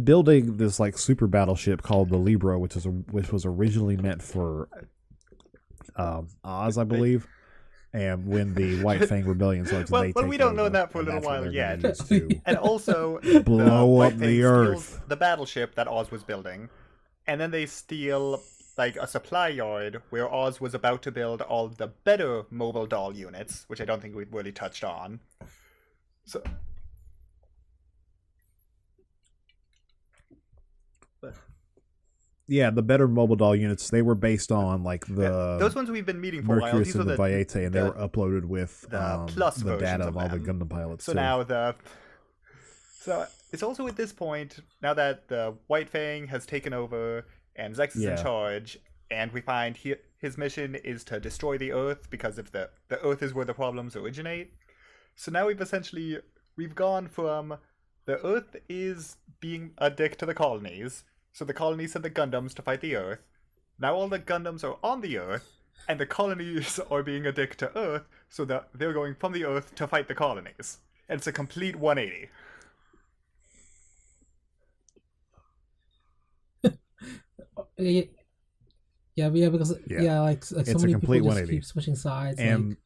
building this like super battleship called the Libra, which was originally meant for Oz, I believe. And when the White Fang Rebellion starts, well, we don't know that for a little while yet. And also, blow up the Earth, the battleship that Oz was building, and then they steal like a supply yard where Oz was about to build all the better mobile doll units, which I don't think we've really touched on. So, yeah, the better mobile doll units, they were based on like those ones we've been meeting for a while. Mercurius These and are the Vaiete, and they were uploaded with the plus the data of all the them. Gundam pilots. So too. now so it's also at this point, now that the White Fang has taken over and Zex is in charge, and we find his mission is to destroy the Earth, because if the Earth is where the problems originate. So now we've gone from the Earth is being a dick to the colonies, so the colonies send the Gundams to fight the Earth. Now all the Gundams are on the Earth, and the colonies are being a dick to Earth, so that they're going from the Earth to fight the colonies. And it's a complete 180. Because like so it's many a complete people just 180. keep switching sides. And like,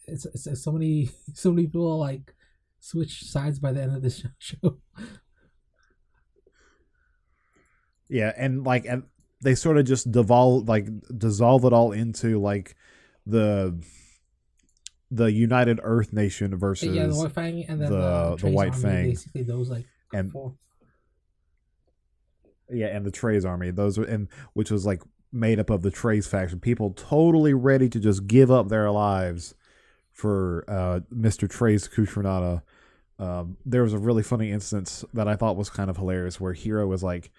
it's so many people like switch sides by the end of this show. Yeah, and they sort of just dissolve it all into like the United Earth Nation versus the White Fang and then the White Army, Fang, basically those like and four. Yeah, and the Trey's army, which was like made up of the Trey's faction, people totally ready to just give up their lives for Mr. Trey's Kushranada. There was a really funny instance that I thought was kind of hilarious where Hero was like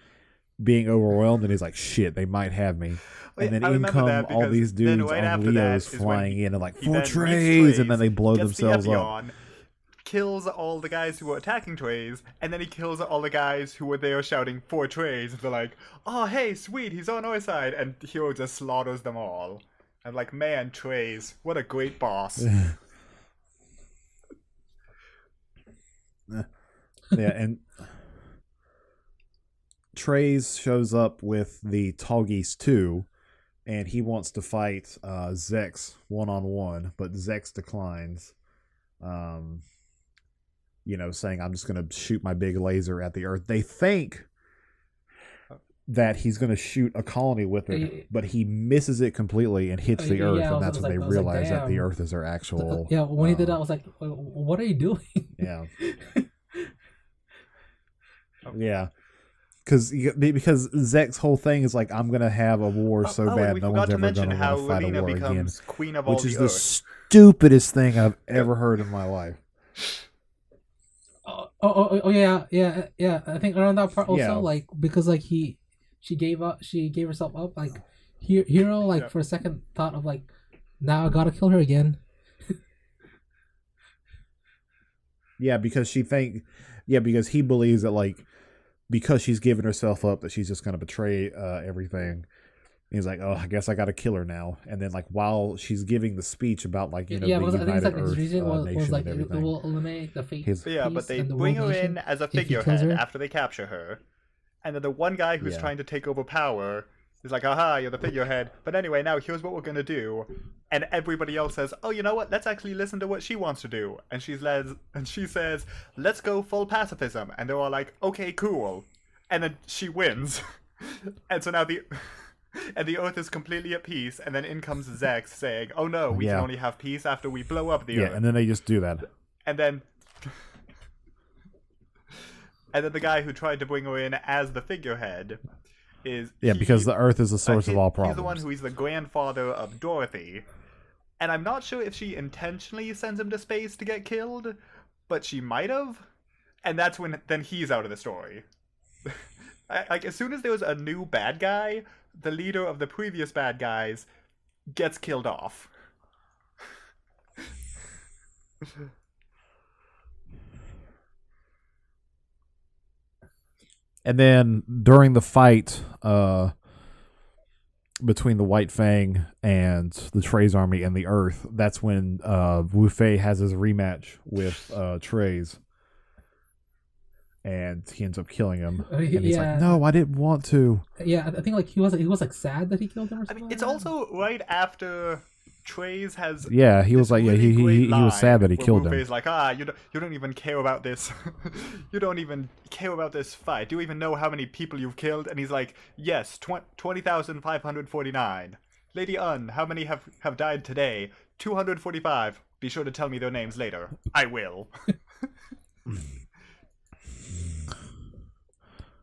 being overwhelmed and he's like, shit, they might have me. And then in come all these dudes on Leos flying in and like, for Treys, and then they blow themselves up. Kills all the guys who were attacking Treys, and then he kills all the guys who were there shouting for Treys, and they're like, oh hey, sweet, he's on our side, and Hero just slaughters them all. I'm like, man, Treys, what a great boss. Yeah, and Treys shows up with the Tallgeese 2, and he wants to fight Zex one-on-one, but Zex declines. Saying, I'm just going to shoot my big laser at the Earth. They think that he's going to shoot a colony with it, but he misses it completely and hits the Earth, and that's when they realize that the Earth is their actual... when he did that, I was like, what are you doing? Yeah. Yeah. Because Zek's whole thing is like, I'm going to have a war so bad no one's ever going to want to fight a war again. Queen of all which is the stupidest thing I've ever heard in my life. Yeah. I think around that part also, like, because like she gave herself up. Like, Hero, like, for a second thought of like, now I gotta kill her again. because he believes that like, because she's given herself up, that she's just gonna betray everything. He's like, oh, I guess I got to kill her now. And then, like, while she's giving the speech about, like, the United Earth Nation was like, and everything. It will eliminate the fate. But they bring her in as a figurehead after they capture her. And then the one guy who's trying to take over power is like, aha, you're the figurehead. But anyway, now here's what we're going to do. And everybody else says, oh, you know what? Let's actually listen to what she wants to do. And she says, let's go full pacifism. And they're all like, okay, cool. And then she wins. And so now the Earth is completely at peace, and then in comes Zex saying, oh no, we can only have peace after we blow up the Earth. Yeah, and then they just do that. And then the guy who tried to bring her in as the figurehead is... because the Earth is the source of all problems. He's the one who's the grandfather of Dorothy. And I'm not sure if she intentionally sends him to space to get killed, but she might have. And that's when then he's out of the story. Like, as soon as there was a new bad guy, the leader of the previous bad guys gets killed off. And then during the fight between the White Fang and the Trey's army and the Earth, that's when Wu Fei has his rematch with Trey's. And he ends up killing him. And he's like, no, I didn't want to. Yeah, I think like he was like sad that he killed him or something. I mean, it's also right after Trey's has... Yeah, he was like, he was sad that he killed him. He's like, you don't even care about this. You don't even care about this fight. Do you even know how many people you've killed? And he's like, yes, 20,549. Lady Un, how many have died today? 245. Be sure to tell me their names later. I will.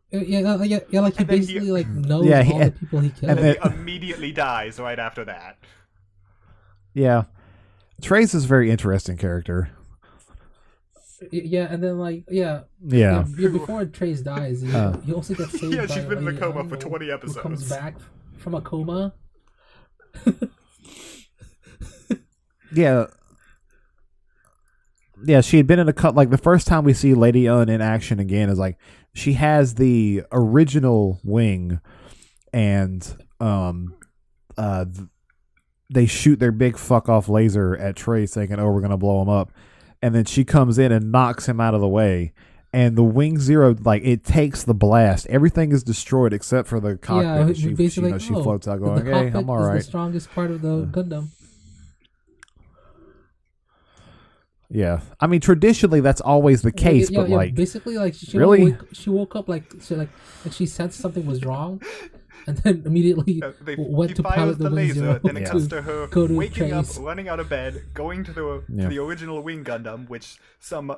Like he basically like knows all the people he killed. And then he immediately dies right after that. Yeah. Trey's is a very interesting character. Yeah, and then like before Trey's dies, he also gets saved. She's been in a coma for 20 episodes. Who comes back from a coma. Yeah. Yeah, she had been in a cut. Like the first time we see Lady Un in action again is like she has the original wing, and they shoot their big fuck off laser at Trace, thinking, "Oh, we're gonna blow him up," and then she comes in and knocks him out of the way. And the Wing Zero, like it takes the blast. Everything is destroyed except for the cockpit. Yeah, she basically, she floats out going, the "Hey, cockpit I'm all is right." the strongest part of the Gundam. Yeah, I mean traditionally that's always the case, but like basically, like really, she woke up like she sensed something was wrong, and then immediately went to pilot the Wing Zero. Then it cuts to her waking up, Trace. running out of bed, going to the original Wing Gundam, which some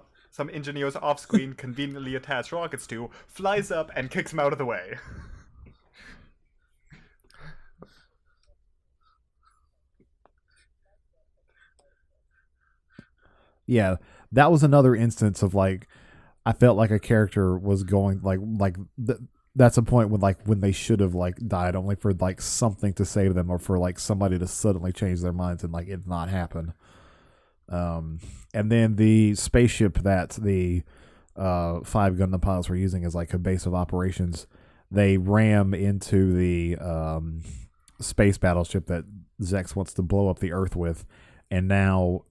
engineers off screen conveniently attach rockets to, flies up and kicks him out of the way. Yeah, that was another instance of like I felt like a character was going that's a point when they should have like died, only for like something to save them or for like somebody to suddenly change their minds and like it not happen. And then the spaceship that the 5 Gundam pilots were using as like a base of operations, they ram into the space battleship that Zex wants to blow up the Earth with, and now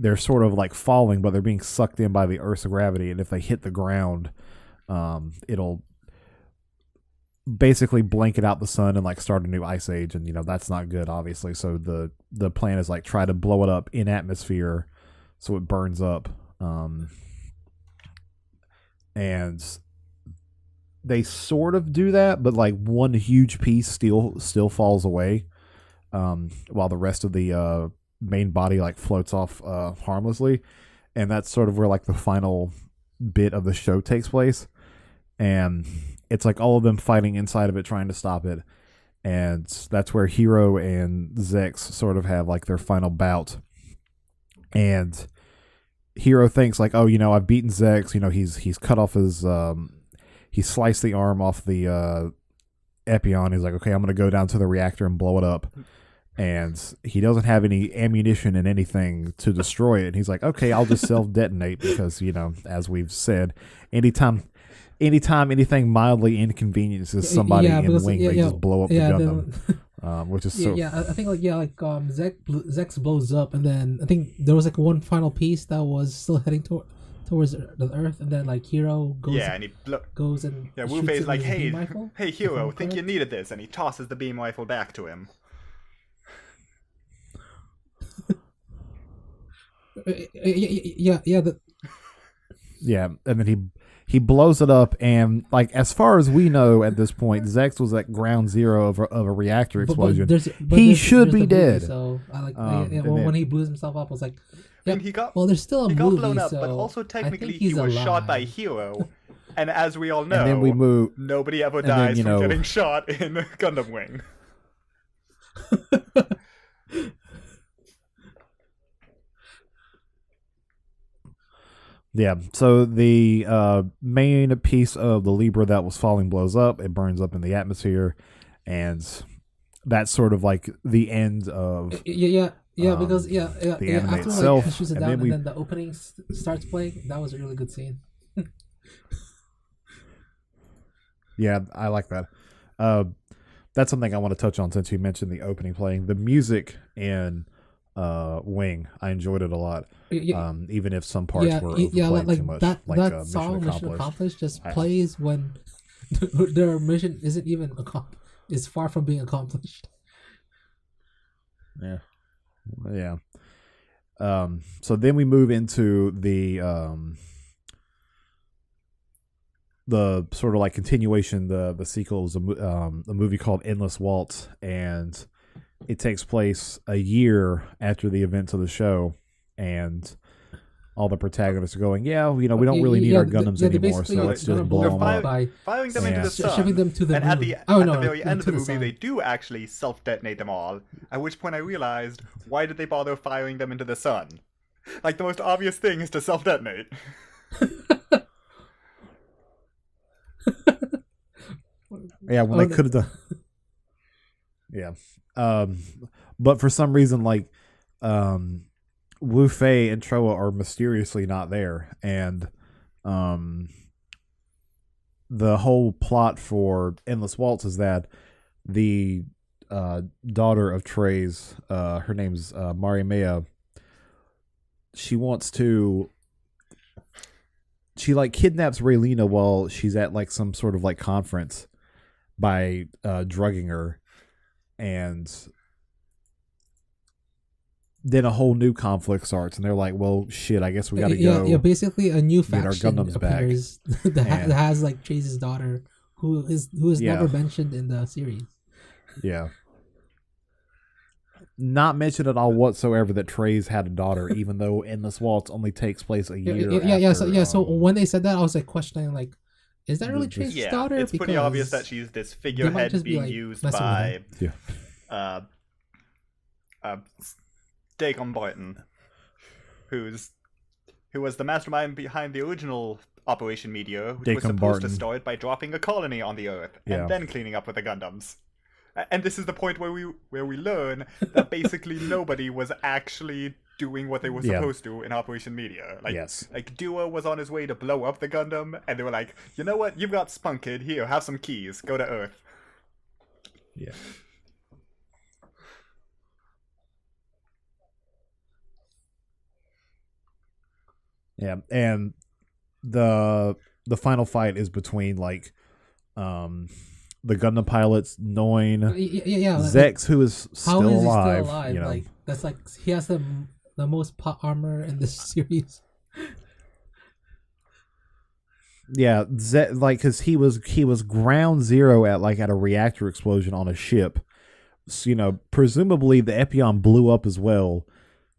they're sort of like falling, but they're being sucked in by the Earth's gravity, and if they hit the ground, it'll basically blanket out the sun and like start a new ice age, and that's not good, obviously. So the plan is like try to blow it up in atmosphere so it burns up, and they sort of do that, but like one huge piece still falls away, while the rest of the main body like floats off harmlessly, and that's sort of where like the final bit of the show takes place, and it's like all of them fighting inside of it trying to stop it, and that's where Hero and Zex sort of have like their final bout, and Hero thinks like, oh, I've beaten Zex, he's cut off his he sliced the arm off the Epion. He's like, okay, I'm gonna go down to the reactor and blow it up. And he doesn't have any ammunition and anything to destroy it. And he's like, okay, I'll just self-detonate because, as we've said, anytime anything mildly inconveniences somebody in the wing, they just blow up the Gundam, which is so... Yeah, I think Zex blows up, and then I think there was like one final piece that was still heading towards the Earth, and then like Hero goes... Yeah, and goes and... Yeah, Wu Fei's like, hey, Hero, think you needed this? And he tosses the beam rifle back to him. Yeah, and then he blows it up, and like as far as we know at this point, Zex was at ground zero of a reactor explosion. He should be dead. So when he blew himself up, I was like, I mean, he got there's still a he movie, got blown up, so but also technically he was alive. shot by Hero, and as we all know, and then we move, nobody ever dies from getting shot in Gundam Wing. Yeah, so the main piece of the Libra that was falling blows up. It burns up in the atmosphere, and that's sort of like the end of because the anime after itself. Like, shoots it down, and then the opening starts playing. That was a really good scene. Yeah, I like that. That's something I want to touch on since you mentioned the opening playing. The music in Wing, I enjoyed it a lot. Even if some parts were overplayed too much. That song Mission Accomplished just plays when their mission isn't even is far from being accomplished. Yeah. So then we move into the sort of like continuation. The sequel is a movie called Endless Waltz, and it takes place a year after the events of the show, and all the protagonists are going, we don't really need our Gundams anymore, so let's just blow them up. Firing them into the sun, shoving them to the and moon. at the very end of the movie, they do actually self-detonate them all, at which point I realized, why did they bother firing them into the sun? Like, the most obvious thing is to self-detonate. Yeah, when they could have done... Yeah. But for some reason, like, Wu Fei and Troa are mysteriously not there, and the whole plot for Endless Waltz is that the daughter of Trey's, her name's Marimea. She wants to. She like kidnaps Raylina while she's at like some sort of like conference by drugging her, and then a whole new conflict starts, and they're like, "Well, shit, I guess we gotta go." Yeah. Basically, a new get our faction Gundams back. appears that has like Chase's daughter, who is never mentioned in the series. Yeah. Not mentioned at all whatsoever that Trey's had a daughter, even though Endless Waltz only takes place a year. So when they said that, I was like questioning, like, is that really Chase's daughter? It's pretty obvious that she's this figurehead being used by Dacom Barton, who was the mastermind behind the original Operation Meteor, which was supposed to start by dropping a colony on the Earth and then cleaning up with the Gundams. And this is the point where we learn that basically nobody was actually doing what they were supposed to in Operation Meteor. Like Dua was on his way to blow up the Gundam, and they were like, you know what? You've got Spunk Kid. Here, have some keys. Go to Earth. Yeah. Yeah, and the final fight is between like the Gundam pilots, Noin, Zex, who is still alive. You know? Like that's like he has the most pot armor in this series. Yeah, like because he was ground zero at a reactor explosion on a ship. So, you know, presumably the Epion blew up as well,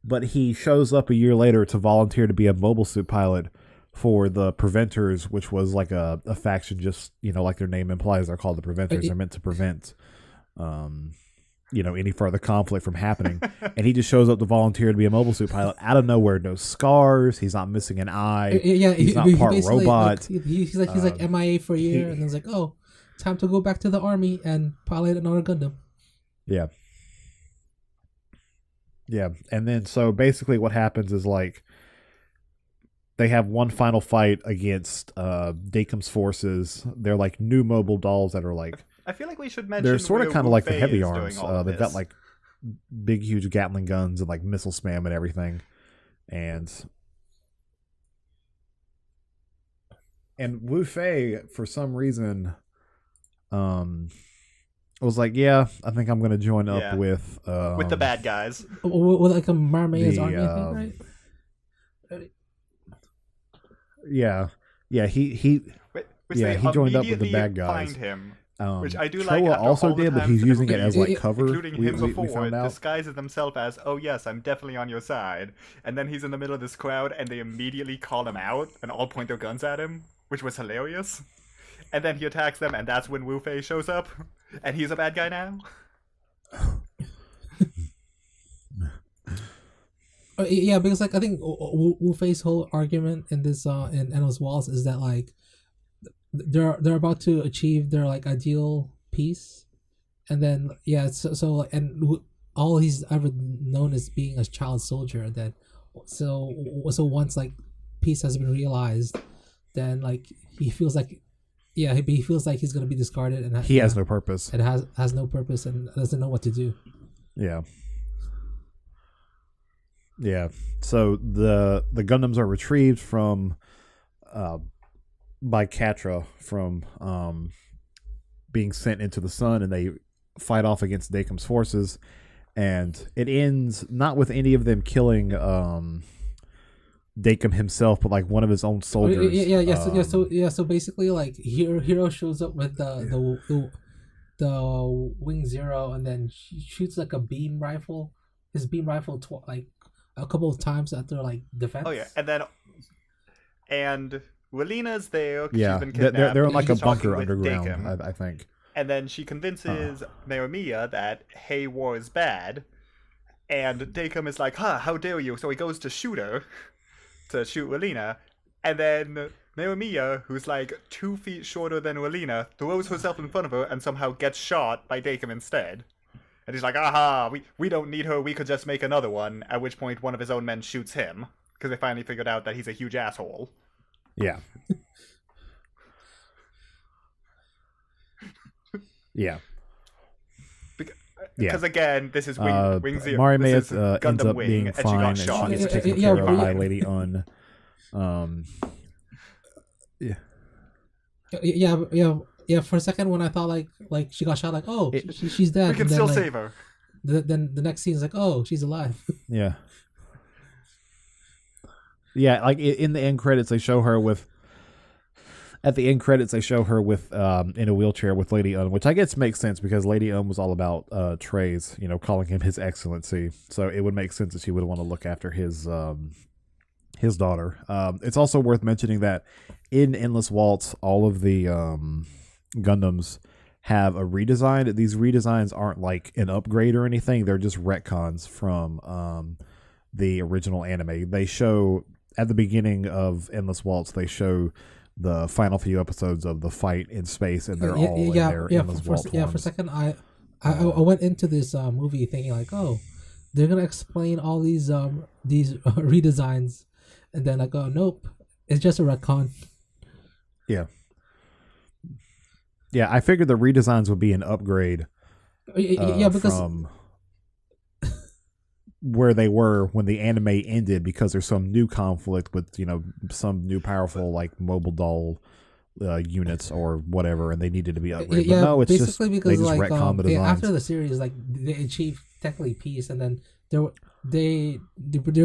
but he shows up a year later to volunteer to be a mobile suit pilot for the Preventers, which was like a faction, just, you know, like their name implies, they're called the Preventers. They're meant to prevent, you know, any further conflict from happening. And he just shows up to volunteer to be a mobile suit pilot out of nowhere. No scars. He's not missing an eye. He's not part robot. Like, he's like MIA for a year, and then it's like, oh, time to go back to the army and pilot another Gundam. Yeah. Yeah, and then so basically what happens is like they have one final fight against Dakum's forces. They're like new mobile dolls that are like, I feel like we should mention they're sort of kind of like the heavy arms. They've got this. like big, huge Gatling guns and like missile spam and everything. And Wu Fei, for some reason, was like, yeah, I think I'm going to join up with the bad guys. With like a Marmea's army, I think, right? Yeah, he joined up with the bad guys. Find him, which I do Troa like. also did, but he's using it as like cover. Including him before, we found out. disguises himself as, oh yes, I'm definitely on your side. And then he's in the middle of this crowd, and they immediately call him out and all point their guns at him, which was hilarious. And then he attacks them, and that's when Wu Fei shows up, and he's a bad guy now. Yeah, because like I think Wu Fei's whole argument in this in Endless Waltz is that like they're about to achieve their like ideal peace, and then so and all he's ever known is being a child soldier. And then so once like peace has been realized, then like he feels like he feels like he's gonna be discarded, and he has no purpose. And has no purpose and doesn't know what to do. Yeah. Yeah, so the Gundams are retrieved from by Catra from being sent into the sun, and they fight off against Dakum's forces, and it ends not with any of them killing Dakum himself, but like one of his own soldiers. So basically, like Hero shows up with the Wing Zero, and then shoots like a beam rifle. His beam rifle like a couple of times after like defense. Oh yeah, and Relina's there. Yeah, she's been kidnapped. They're in like a bunker underground, I think. And then she convinces Naomiya that hey, war is bad, and Dakum is like, how dare you? So he goes to shoot her, to shoot Relina, and then Naomiya, who's like 2 feet shorter than Relina, throws herself in front of her and somehow gets shot by Dakum instead. And he's like, aha, we don't need her, we could just make another one. At which point one of his own men shoots him, because they finally figured out that he's a huge asshole. Yeah. Yeah. Because again, this is Wing Zero. Mari this ends is up Gundam Wing, being and she fine, got and shot. she gets taken Yeah, care of by right. Lady Un. Yeah. For a second, when I thought like she got shot, like she's dead. We can and then, still like, save her. Then the next scene is like, oh, she's alive. Yeah. Yeah, like in the end credits, they show her with. At the end credits, they show her with in a wheelchair with Lady Un, which I guess makes sense because Lady Un was all about Trey's, calling him His Excellency. So it would make sense that she would want to look after his daughter. It's also worth mentioning that in Endless Waltz, all of the Gundams have a redesign. These redesigns aren't like an upgrade or anything; they're just retcons from the original anime. They show at the beginning of Endless Waltz, they show the final few episodes of the fight in space, and they're all in their Endless Waltz for a second, I went into this movie thinking like, oh, they're gonna explain all these redesigns, and then I go, nope, it's just a retcon. Yeah, I figured the redesigns would be an upgrade. Because from where they were when the anime ended, because there's some new conflict with some new powerful like mobile doll units or whatever, and they needed to be upgraded. But no, it's basically just because they just like retcon the designs. after the series, like they achieved technically peace, and then they were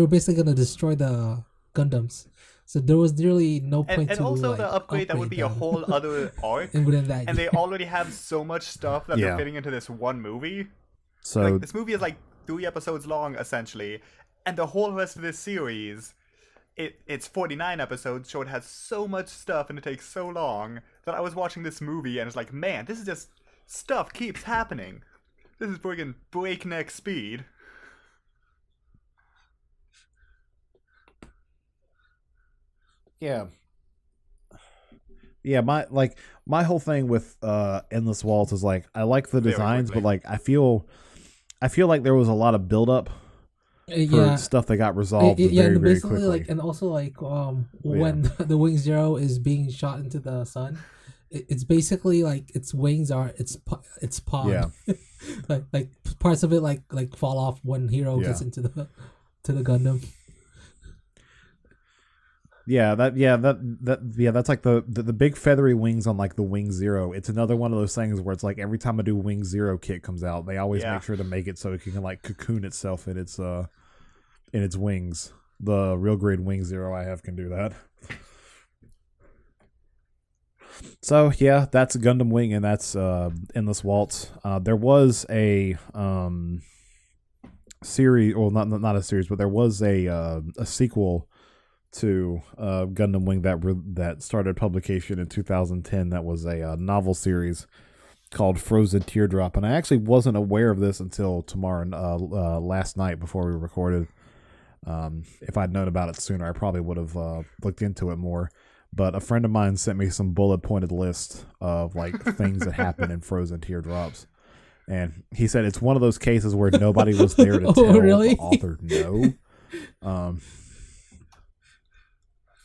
basically gonna destroy the Gundams. So there was really no point and to also like, the upgrade that would be a whole other arc. And within that, and they already have so much stuff that they're fitting into this one movie. So like, this movie is like 3 episodes long essentially, and the whole rest of this series, it's 49 episodes, so it has so much stuff and it takes so long that I was watching this movie and it's like, man, this is just stuff keeps happening. This is friggin' breakneck speed. Yeah. My whole thing with Endless Waltz is like I like the designs, but like I feel like there was a lot of build up for stuff that got resolved very quickly. Like, and also like when the Wing Zero is being shot into the sun, it's basically like its wings are its pod. Yeah. like parts of it like fall off when Hero gets into the Gundam. That's like the big feathery wings on like the Wing Zero. It's another one of those things where it's like every time a new Wing Zero kit comes out, they always make sure to make it so it can like cocoon itself in its wings. The real grade Wing Zero I have can do that. So yeah, that's Gundam Wing, and that's Endless Waltz. There was a series, well, not a series, but there was a sequel to Gundam Wing that started publication in 2010. That was a novel series called Frozen Teardrop, and I actually wasn't aware of this until tomorrow, last night before we recorded. If I'd known about it sooner, I probably would have looked into it more. But a friend of mine sent me some bullet pointed list of like things that happen in Frozen Teardrops. And he said it's one of those cases where nobody was there to tell the author no.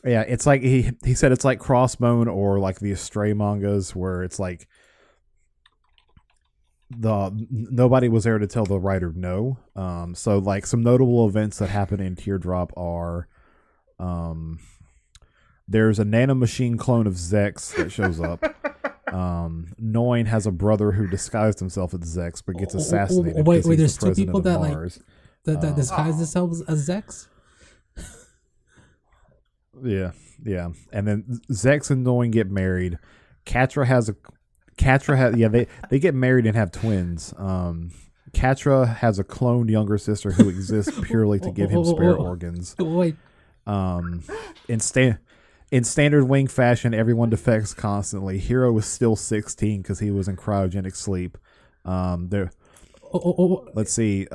Yeah, it's like he said it's like Crossbone or like the Astray mangas where it's like nobody was there to tell the writer no. So like some notable events that happen in Teardrop are there's a nanomachine clone of Zex that shows up. Noin has a brother who disguised himself as Zex but gets assassinated. Wait, there's two people that Mars. that disguise themselves as Zex? Yeah. And then Zex and Noin get married. Catra has they get married and have twins. Catra has a cloned younger sister who exists purely to give him spare organs. Wait. In standard Wing fashion, everyone defects constantly. Hero was still 16 because he was in cryogenic sleep. Let's see.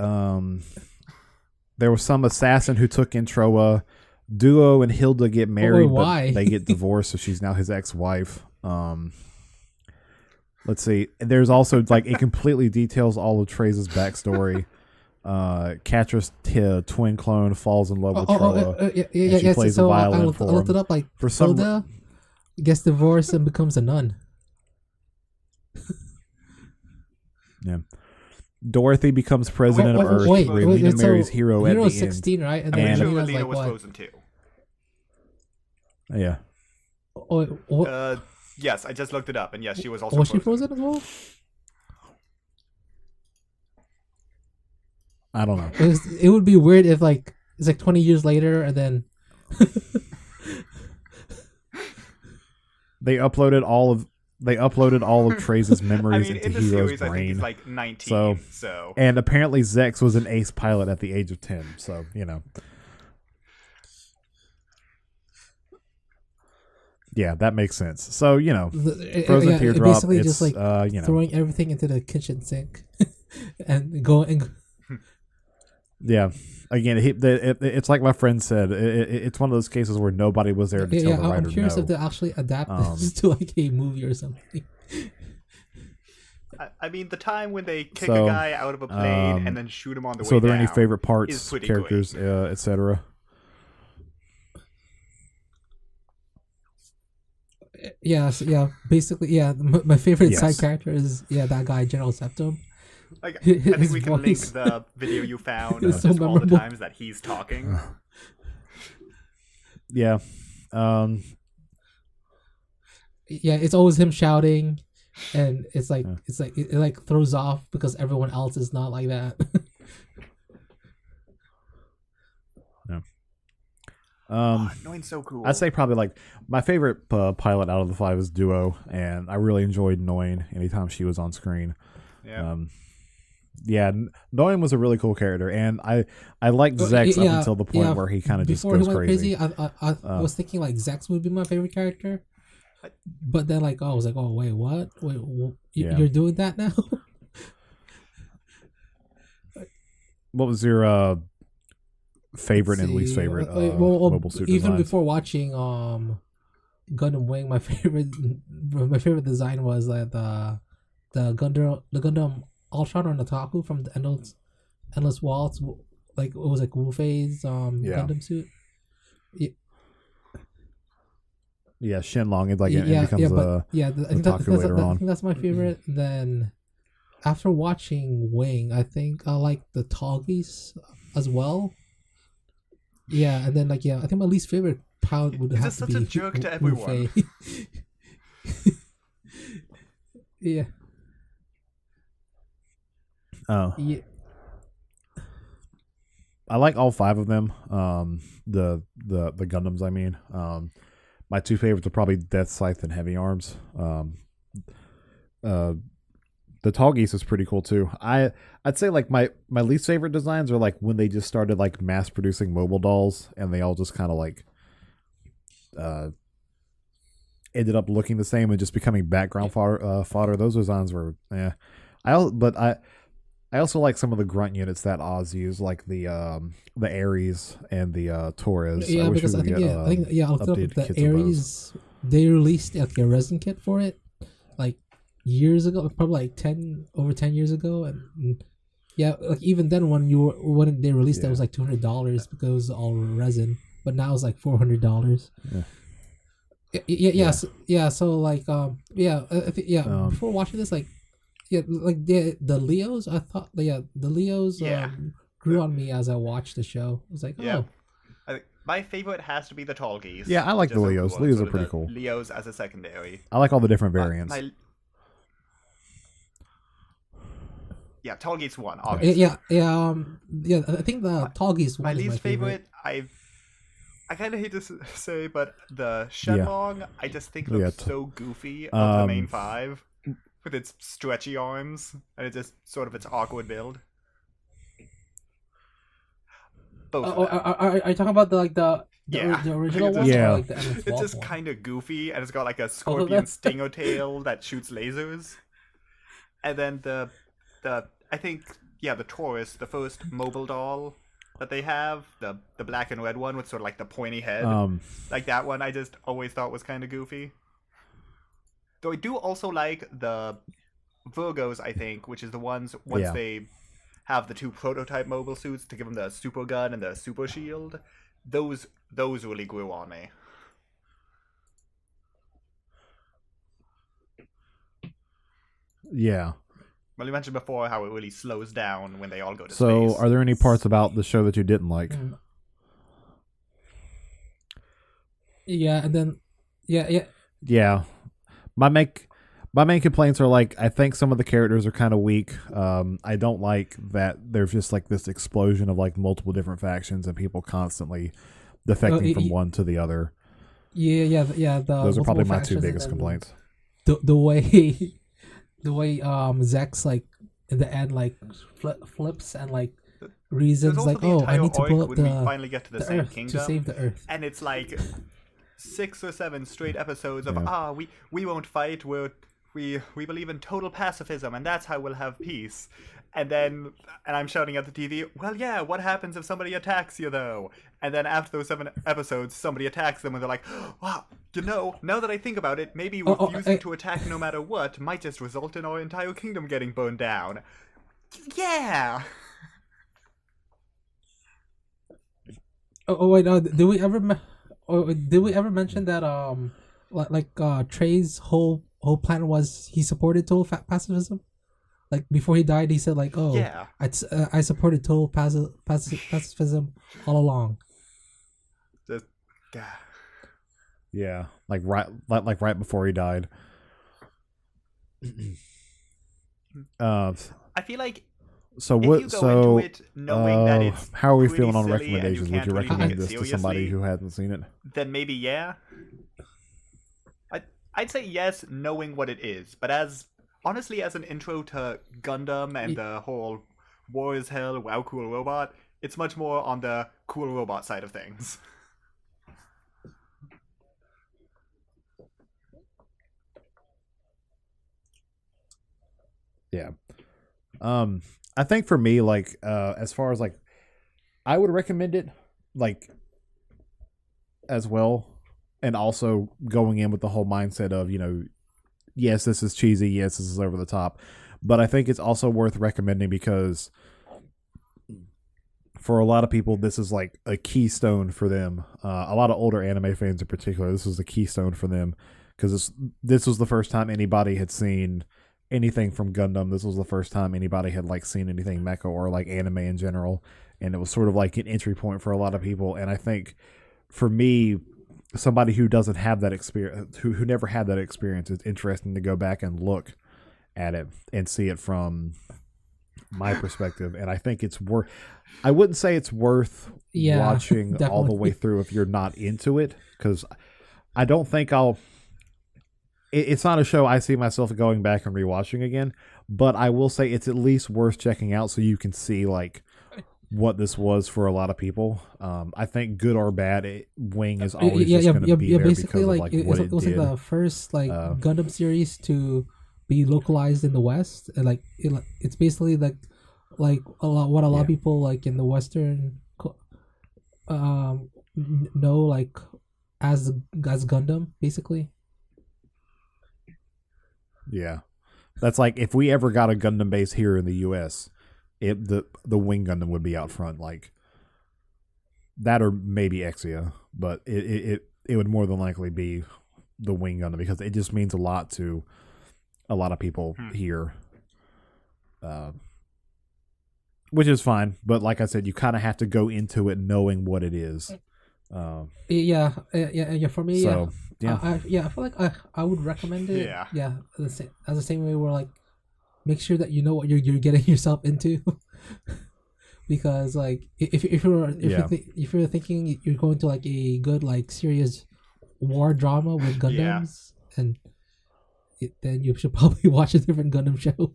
There was some assassin who took in Troa. Duo and Hilda get married, but they get divorced, so she's now his ex-wife. let's see. There's also like it completely details all of Treize's backstory. Catra's twin clone falls in love with Troa. And she plays the violin for him. I looked it up. Like For some Hilda gets divorced and becomes a nun. Yeah. Dorothy becomes president of Earth. Wait, Relena marries Hero at the 16, end. right? And then sure Relena Relena like was what? Frozen too. Yeah. Yes, I just looked it up, and yes, she was also Was frozen. she frozen as well? I don't know. It would be weird if like it's like 20 years later and then They uploaded all of Treize's memories into in the Hero's series, I think brain. he's like 19, so... And apparently Zex was an ace pilot at the age of 10, so, you know. Yeah, that makes sense. So, you know, Frozen Teardrop, basically it's, just like you know. throwing everything into the kitchen sink and going. Yeah. Again, it's like my friend said. It's one of those cases where nobody was there to tell the writer I'm curious no. if they actually adapt this to like a movie or something. I mean, the time when they kick a guy out of a plane and then shoot him on the way So, are there down any favorite parts, is pretty characters, great. etc.? Yeah, basically, yeah. My favorite Yes. side character is that guy General Septum. Like, I think His we can link voice. the video you found It's of so just all the memorable. times that he's talking. Yeah. Yeah, it's always him shouting, and it's like it like throws off because everyone else is not like that. Knowing's so cool. I'd say probably like my favorite pilot out of the 5 is Duo, and I really enjoyed Noin anytime she was on screen. Yeah. Noin was a really cool character, and I liked Zex up until the point where he kind of just before goes he went crazy. I was thinking like Zex would be my favorite character, but then like I was like, oh wait, what? You're doing that now? What was your favorite and least favorite mobile suit even designs? before watching Gundam Wing, my favorite design was like the Gundam Ultron or Nataku from the Endless Waltz, like it was like Wu Fei's Gundam suit. Yeah, Shenlong. It becomes I think that's my favorite. Then after watching Wing, I think I like the Toggies as well. Yeah, and then I think my least favorite pilot would have to be such a jerk to everyone. Yeah. Oh. Yeah. I like all 5 of them. The Gundams, I mean. My 2 favorites are probably Death Scythe and Heavy Arms. The Tallgeese is pretty cool too. I'd say like my least favorite designs are like when they just started like mass producing mobile dolls and they all just kind of like ended up looking the same and just becoming background fodder. Those designs were I also like some of the grunt units that Oz used, like the Ares and the Torres. Yeah, because I think I looked up the Ares. They released like a resin kit for it, like years ago, probably like over 10 years ago, and like even then when they released it was like $200 because it was all resin, but now it's like $400. So like I think before watching this like the Leos, I thought the Leos grew on me as I watched the show. I was like, oh. I think my favorite has to be the Tallgeese. Yeah, I like the Leos. Leos are pretty cool. Leos as a secondary. I like all the different variants. Tallgeese won, obviously. I think the Tallgeese one my is least my favorite. I kind of hate to say, but the Shenlong I just think looks so goofy of the main 5 with its stretchy arms and it's just sort of its awkward build. Are you talking about the original one? Yeah. Or like the Endless It's Waltz just one? kind of goofy and it's got like a scorpion stinger tail that shoots lasers. And then the Taurus, the first mobile doll that they have, the black and red one with sort of like the pointy head, like that one I just always thought was kind of goofy. Though I do also like the Virgos, I think, which is the ones once Yeah. they have the 2 prototype mobile suits to give them the super gun and the super shield. Those really grew on me. Yeah. Well, you mentioned before how it really slows down when they all go to So, space. are there any parts about the show that you didn't like? Yeah, and then yeah. My main complaints are like I think some of the characters are kind of weak. I don't like that there's just like this explosion of like multiple different factions and people constantly defecting from one to the other. Yeah. Those are probably my 2 factions, biggest and then complaints. The way Zex like in the end like flips and like reasons There's also like, the oh, I entire need to arc pull up when we the finally get to the same Earth kingdom to save the Earth. and it's like 6 or 7 straight episodes of Yeah. we won't fight, we believe in total pacifism and that's how we'll have peace. And I'm shouting at the TV, well, yeah, what happens if somebody attacks you though? And then after those 7 episodes, somebody attacks them and they're like, wow, now that I think about it, maybe refusing to attack no matter what might just result in our entire kingdom getting burned down. Yeah. Oh wait, did we ever mention that Trey's whole plan was he supported total pacifism? Like before he died, he said like, "Oh, yeah, I supported total pacifism all along." Just, Yeah, like right before he died. I feel like So if what? you go So into it knowing that it's how are we pretty feeling on silly and you recommendations? Would can't you really recommend take it this to somebody seriously, who hasn't seen it? then maybe yeah. I'd say yes, knowing what it is, but honestly as an intro to Gundam and the whole war is hell, wow, cool robot, it's much more on the cool robot side of things. Yeah. I think for me, like, as far as like, I would recommend it, like, as well, and also going in with the whole mindset of, yes, this is cheesy, yes, this is over the top, but I think it's also worth recommending because for a lot of people, this is like a keystone for them. A lot of older anime fans in particular, this was a keystone for them because this was the first time anybody had seen anything from Gundam. This was the first time anybody had like seen anything mecha or like anime in general, and it was sort of like an entry point for a lot of people. And I think for me, somebody who doesn't have that experience, who never had that experience, it's interesting to go back and look at it and see it from my perspective. And I think it's worth, I wouldn't say it's worth watching all the way through if you're not into it, because I don't think it's not a show I see myself going back and rewatching again, but I will say it's at least worth checking out so you can see like what this was for a lot of people. I think good or bad, Wing is always just going to be there basically because like, of like it was did. like the first like Gundam series to be localized in the West, and like it's basically like a lot of people like in the Western know like as Gundam basically. Yeah, that's like if we ever got a Gundam base here in the U.S., the Wing Gundam would be out front, like that, or maybe Exia, but it would more than likely be the Wing Gundam because it just means a lot to a lot of people here, which is fine. But like I said, you kind of have to go into it knowing what it is. Yeah. For me, so, yeah. I feel like I would recommend it. Yeah. As the same way, we're like, make sure that you know what you're getting yourself into, because like if you're thinking you're going to like a good like serious war drama with Gundams, and then you should probably watch a different Gundam show.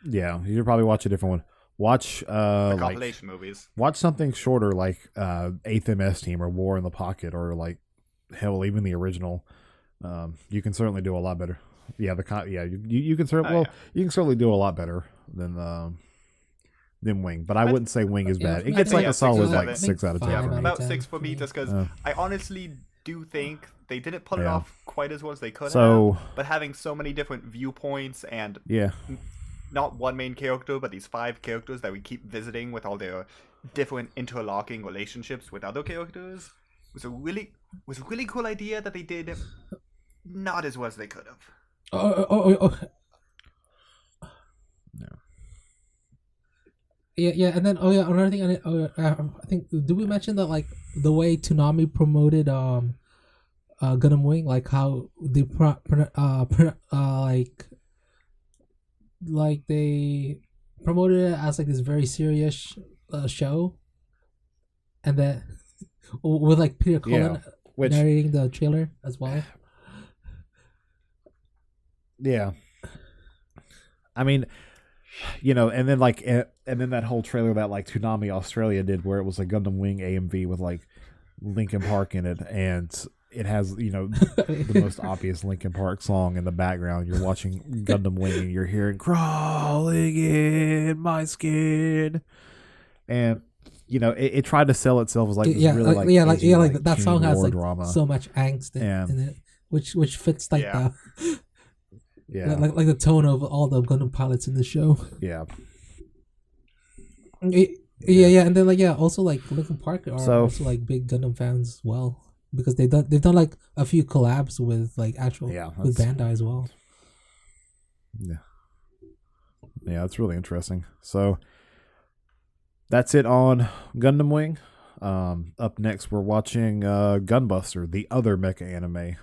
Yeah, you should probably watch a different one. Watch the compilation movies. Watch something shorter like 8th MS Team or War in the Pocket, or like hell, even the original. You can certainly do a lot better. Yeah, you can certainly you can certainly do a lot better than Wing, but I wouldn't say Wing is bad. It gets like a solid like 6 out of 10. Yeah, for me. about 6 for me, just because I honestly do think they didn't pull it Yeah. off quite as well as they could So- have. But having so many different viewpoints and Yeah. not one main character, but these 5 characters that we keep visiting with all their different interlocking relationships with other characters was a really cool idea that they did not as well as they could have. Yeah, and then another thing. I think did we mention that like the way Toonami promoted Gundam Wing, like how they like they promoted it as like this very serious show, and then with like Peter Cullen which- narrating the trailer as well. Yeah. I mean, you know, and then that whole trailer that like Toonami Australia did, where it was a Gundam Wing AMV with like Linkin Park in it, and it has, you know, the most obvious Linkin Park song in the background. You're watching Gundam Wing and you're hearing "Crawling in My Skin," and you know, it tried to sell itself as like this really edgy, that song teen has war like drama. so much angst in it, which fits like Yeah. like the tone of all the Gundam pilots in the show. Yeah. Yeah, and then also like Linkin Park are So- also like big Gundam fans as well, because they've done like a few collabs with like actual with Bandai as well. Yeah, it's really interesting. So that's it on Gundam Wing. Up next, we're watching Gunbuster, the other mecha anime.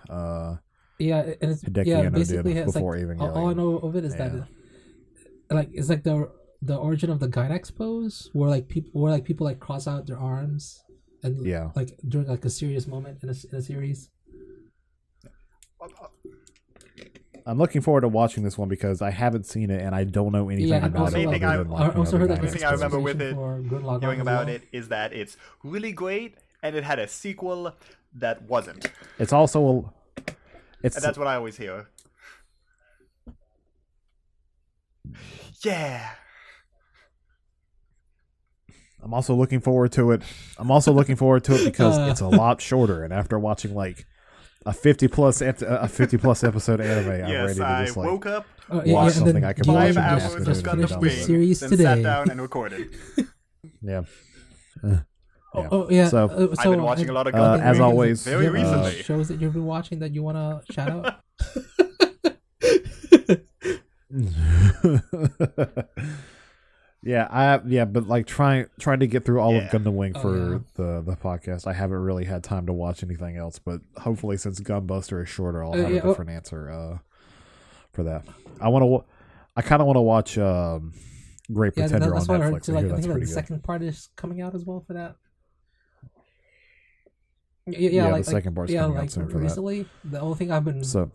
Yeah, and it's Hideki yeah Anno basically did it's like before Evangelion. all I know of it is that like it's like the origin of the Gynax pose, where people like cross out their arms and like during like a serious moment in a series. I'm looking forward to watching this one because I haven't seen it and I don't know anything and about also, it. Main other thing than, I like, also heard that the the thing I remember with it, for Gurren Lagann hearing as about well. it, is that it's really great and it had a sequel that wasn't. It's also And that's what I always hear. Yeah. I'm also looking forward to it. Because it's a lot shorter, and after watching like a 50 plus episode anime, I'm Yes, ready to I just like woke up, watch something I can watch 5 in hours half of an hour and Gundam be Wing, done series then today. sat down and recorded. Yeah. So I've been watching a lot of Gundam as Wing always, very recently. shows that you've been watching that you want to shout out. But like trying to get through all of Gundam Wing Oh, for the podcast, I haven't really had time to watch anything else. But hopefully, since Gunbuster is shorter, I'll have a different answer for that. I kind of want to watch Great Pretender on that's what I heard Netflix. too. Like, I think that's like, pretty the good. second part is coming out as well for that. The second part's coming out soon for that. Recently, the only thing I've been So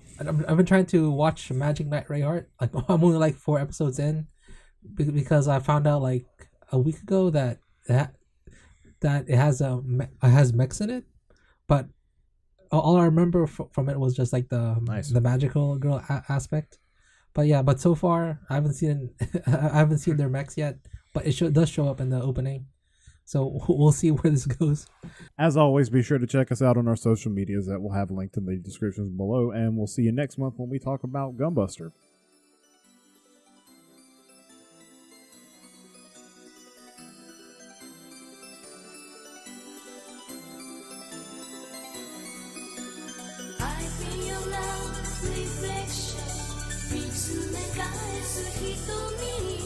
trying to watch Magic Knight Rayheart. Like I'm only like 4 episodes in, because I found out like a week ago that it has mechs in it, but all I remember from it was just like the magical girl aspect. But so far I haven't seen their mechs yet, but it does show up in the opening. So we'll see where this goes. as always, be sure to check us out on our social medias that we'll have linked in the descriptions below, and we'll see you next month when we talk about Gunbuster. I feel your love reflection 見つめ返す瞳に